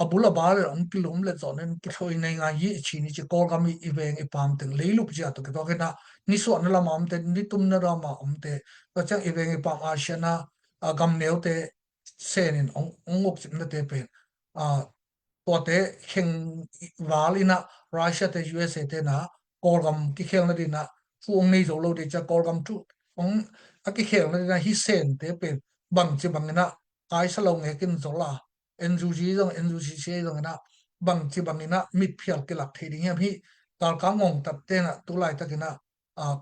abula bale ang kilom le zonen kithoi nei nga yi chi ni chi kolgam I veng I pam teng leilup ja to ke to ke na ni so na la mam te ni tum na ra ma om te to chang I veng I pam a shana gam neu te senin ong ngok chim na te pen a to te kheng walina Russia te USA te na kolgam ki khel na dina fuong nei zo lo de cha kolgam tu ong aki khel na dina hi sen te pen bang chi bang na ai sa lo nge kin zo la NUG dong NUG che dong na bang chi bang na mit phial ke lak thei ding hi kal ka ngong tat te na tu lai ta kina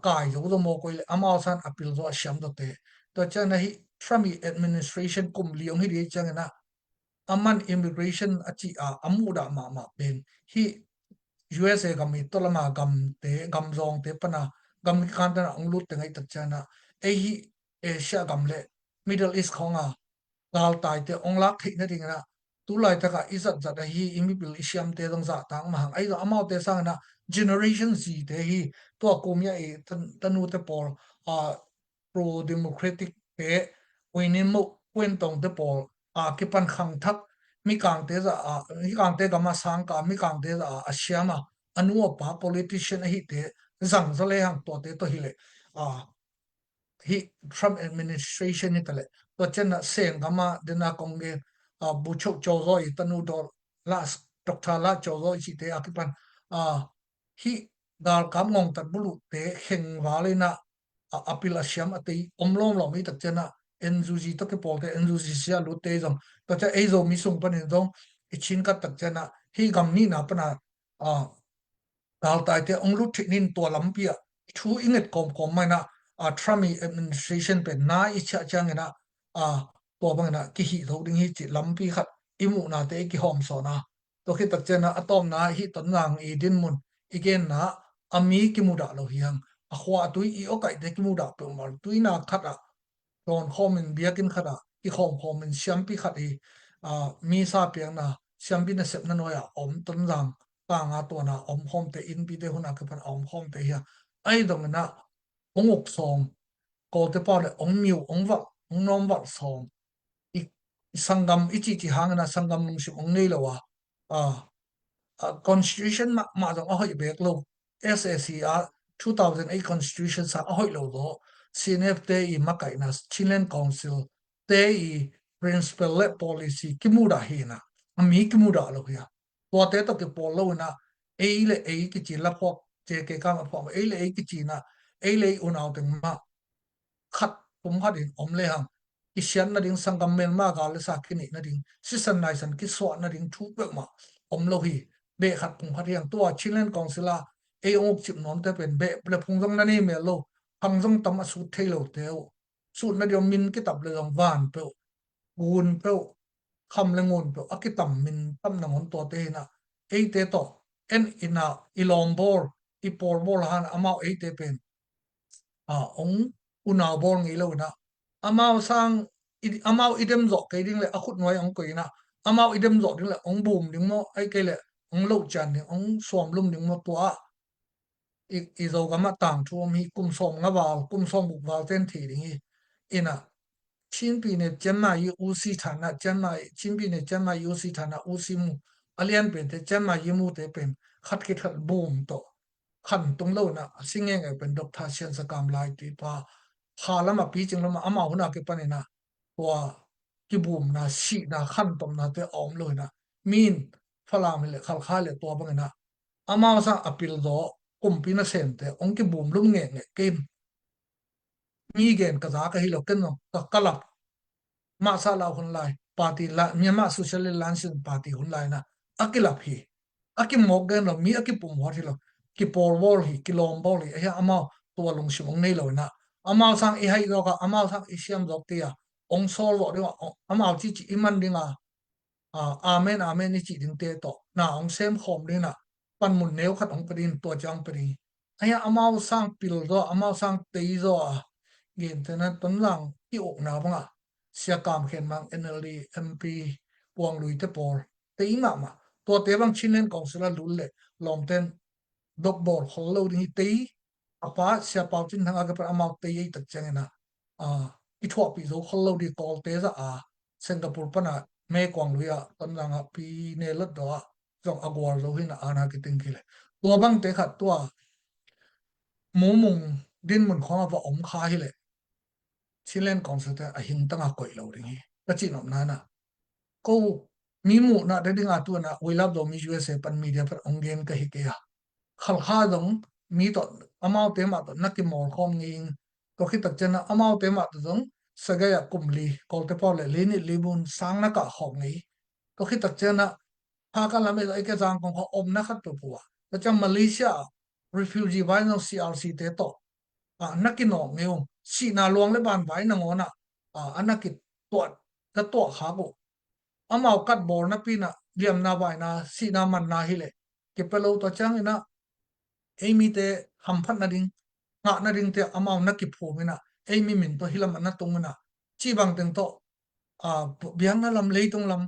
kai zo do mo ko le amao san apil zo sham do te to cha na hi Trump administration kum liong hi ri chang na aman immigration achi amuda ma pen hi USA gam I tolama gam te gam zong te pana gam kan ta ang lut te ngai tak chana hi Asia gam le Middle East khonga gal tai te ong lak thei na ding na tu lai ta ka izat zat hi imi bil isiam te dong za tang ma hang ai do amao te sang na generation Z te hi to komia tanu te por pro democratic te winin mo kwentong te por ki pan khang thak mi kang te za mi kang te gama sang ka mi kang te za asiama anu pa politician hi te zang zale hang to te to hi le hi Trump administration ni tale to chen na sen gama dena kongge bu chok cho zo I tanu dor las Dr. La cho zo chi te akipan hi dal kam ngong tat bulu te heng wale na apil asiam ate omlom lo mi tak chena NUG to ke pol te NUG sia lu te jong to cha ei zo mi sung pan dong ichin ka tak chena hi gam ni na pana dal tai te ong lu thinin to lampia thu inget kom mai na Trump administration pe na icha chang na to bang na ki hi lo ding hi chi lampi khat imu na te ki hom so na to khi tak chena atom na hi ton nang I din mun igen na ami ki mu da lo hiang a khwa tui I okai te ki mu da pe mal tui na khat don khomin biakin khata ki khomin siampi khati mi sa piang na siampi na sep na noya om ton jang ka nga to na om hom te in bi de huna ka pan om hom te ya ai dong na ongok song ko te pa le ong miu ong wa ong nom wa song I sangam chi hang na sangam nung si ong nei lo wa constitution ma dong a hoi bek lo SACR 2008 constitution sa a hoi lo do CNF te I makai na Chilean Council te I principle le policy kimuda hi na ami kimuda lo ya to te to ke pol lo na le ki chi la phok che ke ka ma phok le ki chi na le unaw teng ma khat pum khat in om le hang ki sian na ding sangam mel ma ga le sa kini na ding sisan nai san ki so na ding thu pe ma om lo hi be khat pum khat yang to Chilean Council a ong chip non te pen be ple phung jong na ni me lo phang jong tam a su thei lo te su na dio min ki tab le jong van pe gun pe kham le ngon pe akitam min tam na ngon to te na te to en ina ilom bor I por bol han amao te pen ong unaw bol ngi lo na amao sang amao idem zo ke ding le akhut noi ong ko ina amao idem zo ding le ong boom ding mo ai ke le ong lo chan ding ong som lum ding mo to I zo gama tang thu mi kum som nga wal kum som buk wal ten thi ding ina chin pi ne chama yi usi thana chama chin pi ne chama yi usi thana usi mu alian pen te chama yi mu te pen khat ki khat boom to khan tung lo na singe nge pen Dr. Sian Sakam lai ti pa halama pi ching lama ama huna ke panina wa ki boom na si na khan tom na te om lo na min phala mi le khal khale to bang na ama sa apil do kumpi na sente ong ki boom lum nge kem mi gen ka za ka hi lo ken no ka kalap ma sa la hun lai party la Myanmar Socialist Alliance party hun lai na akilap hi akim mok gen lo mi akipum ho hi lo ki por bol hi ki lom bol hi ya ama to lung sim ong nei lo na ama sang I hai do ka ama sang I siam dok ti ya ong sol lo de ama chi iman dinga amen amen ni chi ding te to na ong sem khom de na pan mun neu khat ong padin to chang pari aya ama sang pil do ama sang te do gen te na ton lang ki ok na banga sia kam khen mang NLD MP puang lui te por te inga ma to te bang Chilean Council lu le lom ten dok bor hollo ding te apa sia pau chin thanga ka par amau te tak chang na I thwa pi zo hollo di kol te za Singapore pana me kwang luya ton langa pi ne lot do jong agwar zo hin ana ki ting khile tua bang te khat tua mu mung din mun khoma ba om kha hi le chilen concert a hing tanga koi lo ring hi ka chi nom na na ko mi mu na de dinga tu na we love do mi USA pan media par ongen ka hi ke ya khal kha dong mi to amau te ma to nakki mor khom nging ko khi tak chen amau te ma to dong sagaya kumli kol te pole le ni libun sang na ka khom ngi ko khi tak chen ha ka la me ai ke jang kong om na khat tu puwa ta cham Malaysia refugee vai no CRC te to nakki no ngeu si na luang le ban vai na ngona anakit to ka to kha bo amau kat bor na pi na liam na vai na si na man na hi le ke pelo to chang ina emi te ham phat na ding nga na ding te amau na ki phu mina emi min to hilam na tung na chi bang teng to biang na lam lei tung lam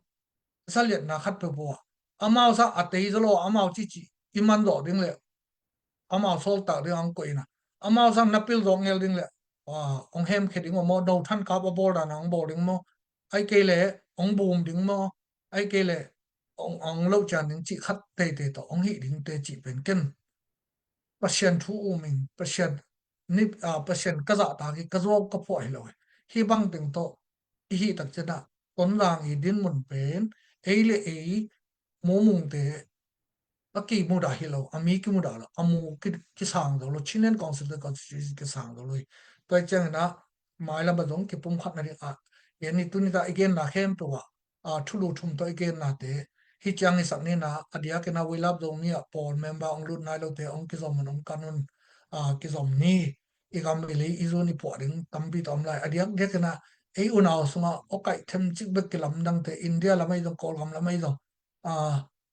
saliat na khat pe bo amau sa atei zalo amau chi chi iman do ding le amau sol ta ding ang ko ina amau sa napil do ngel ding le ong hem kheding mo do than ka ba bor da nang bor ding mo ai ke le ong bum ding mo ai ke le ong lo chan ding chi khat te te to ong hi ding te chi pen ken pasien thu uming pasien ni pasien kaza ta ki kazo ka pho hi lo hi bang ting to hi tak chena ton lang i din mun pen eile ei momung te aki mu da hi lo ami ki mu da lo amu ki sang do lo chinen council the constitution ki sang do lo to chang na mai la ba dong ki pum khat na ri yani tu ni da again na khem to thulu thum to again na te hi chang ni sak ni na adia ke na we love do mi a pol member ong lut nai lo te ong ki zom ong kanun ki zom ni i gam le i zo ni po ding tam bi tom lai adia ge ke na ei unaw sunga okai them chik bek ki lam dang te India la mai dong kol gam la mai dong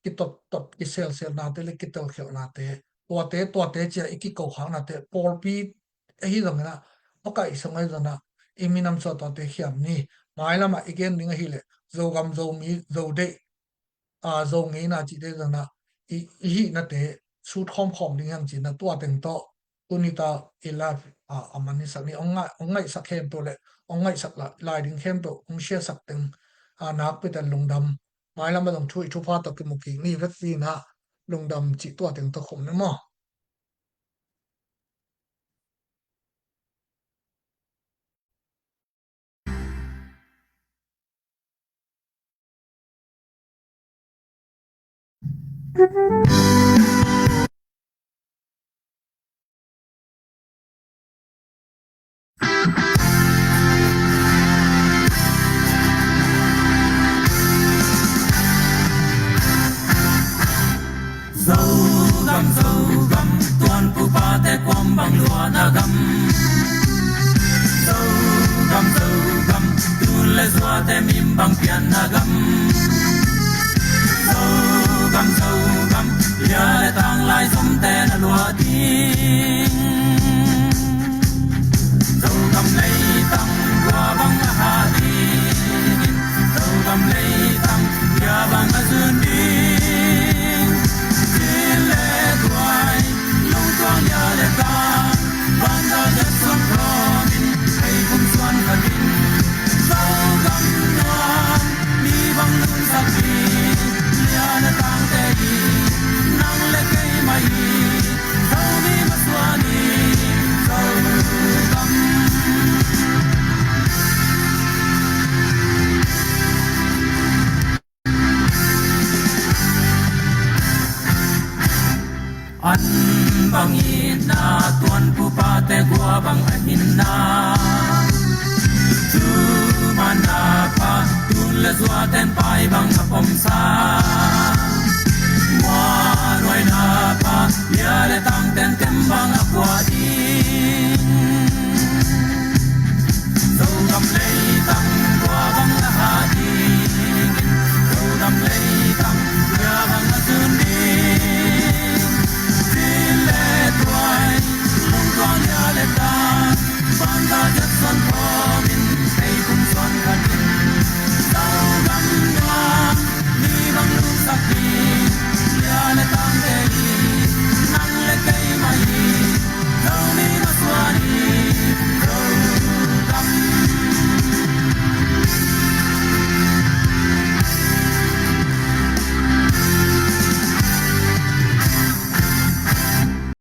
ki tot ki sel na te le ki tel khel na te to te che iki ko khang na te por pi hi dong na okai sangai dona iminam so to te hiam ni mai lama again ding hi le zo gam zo mi zo de zo ngi na chi de na hi na te su thom khom ding yang chi na to teng to tunita ila amani sak ni ongai sak hem to le ongai sak la lai ding hem to ong share sak teng nak pe tan lungdam mai lam dong thui thu pha to ki muki ni vet na lungdam chi to teng to khom na mo dâu gầm tuan pu pa te kwam bang lua na gam dâu gầm tu le zua te mim bang pian na gam dâu gầm lia le tang lai som te na lua ding dâu gầm lei tang lua bang na ha ding dâu gầm lei tang lia bang na zun ding Hãy subscribe cho kênh Ghiền Mì Gõ để không bỏ lỡ bang ina tuan pu pa te gua bang ahina tu mana pa tu le zua ten pai bang apom sa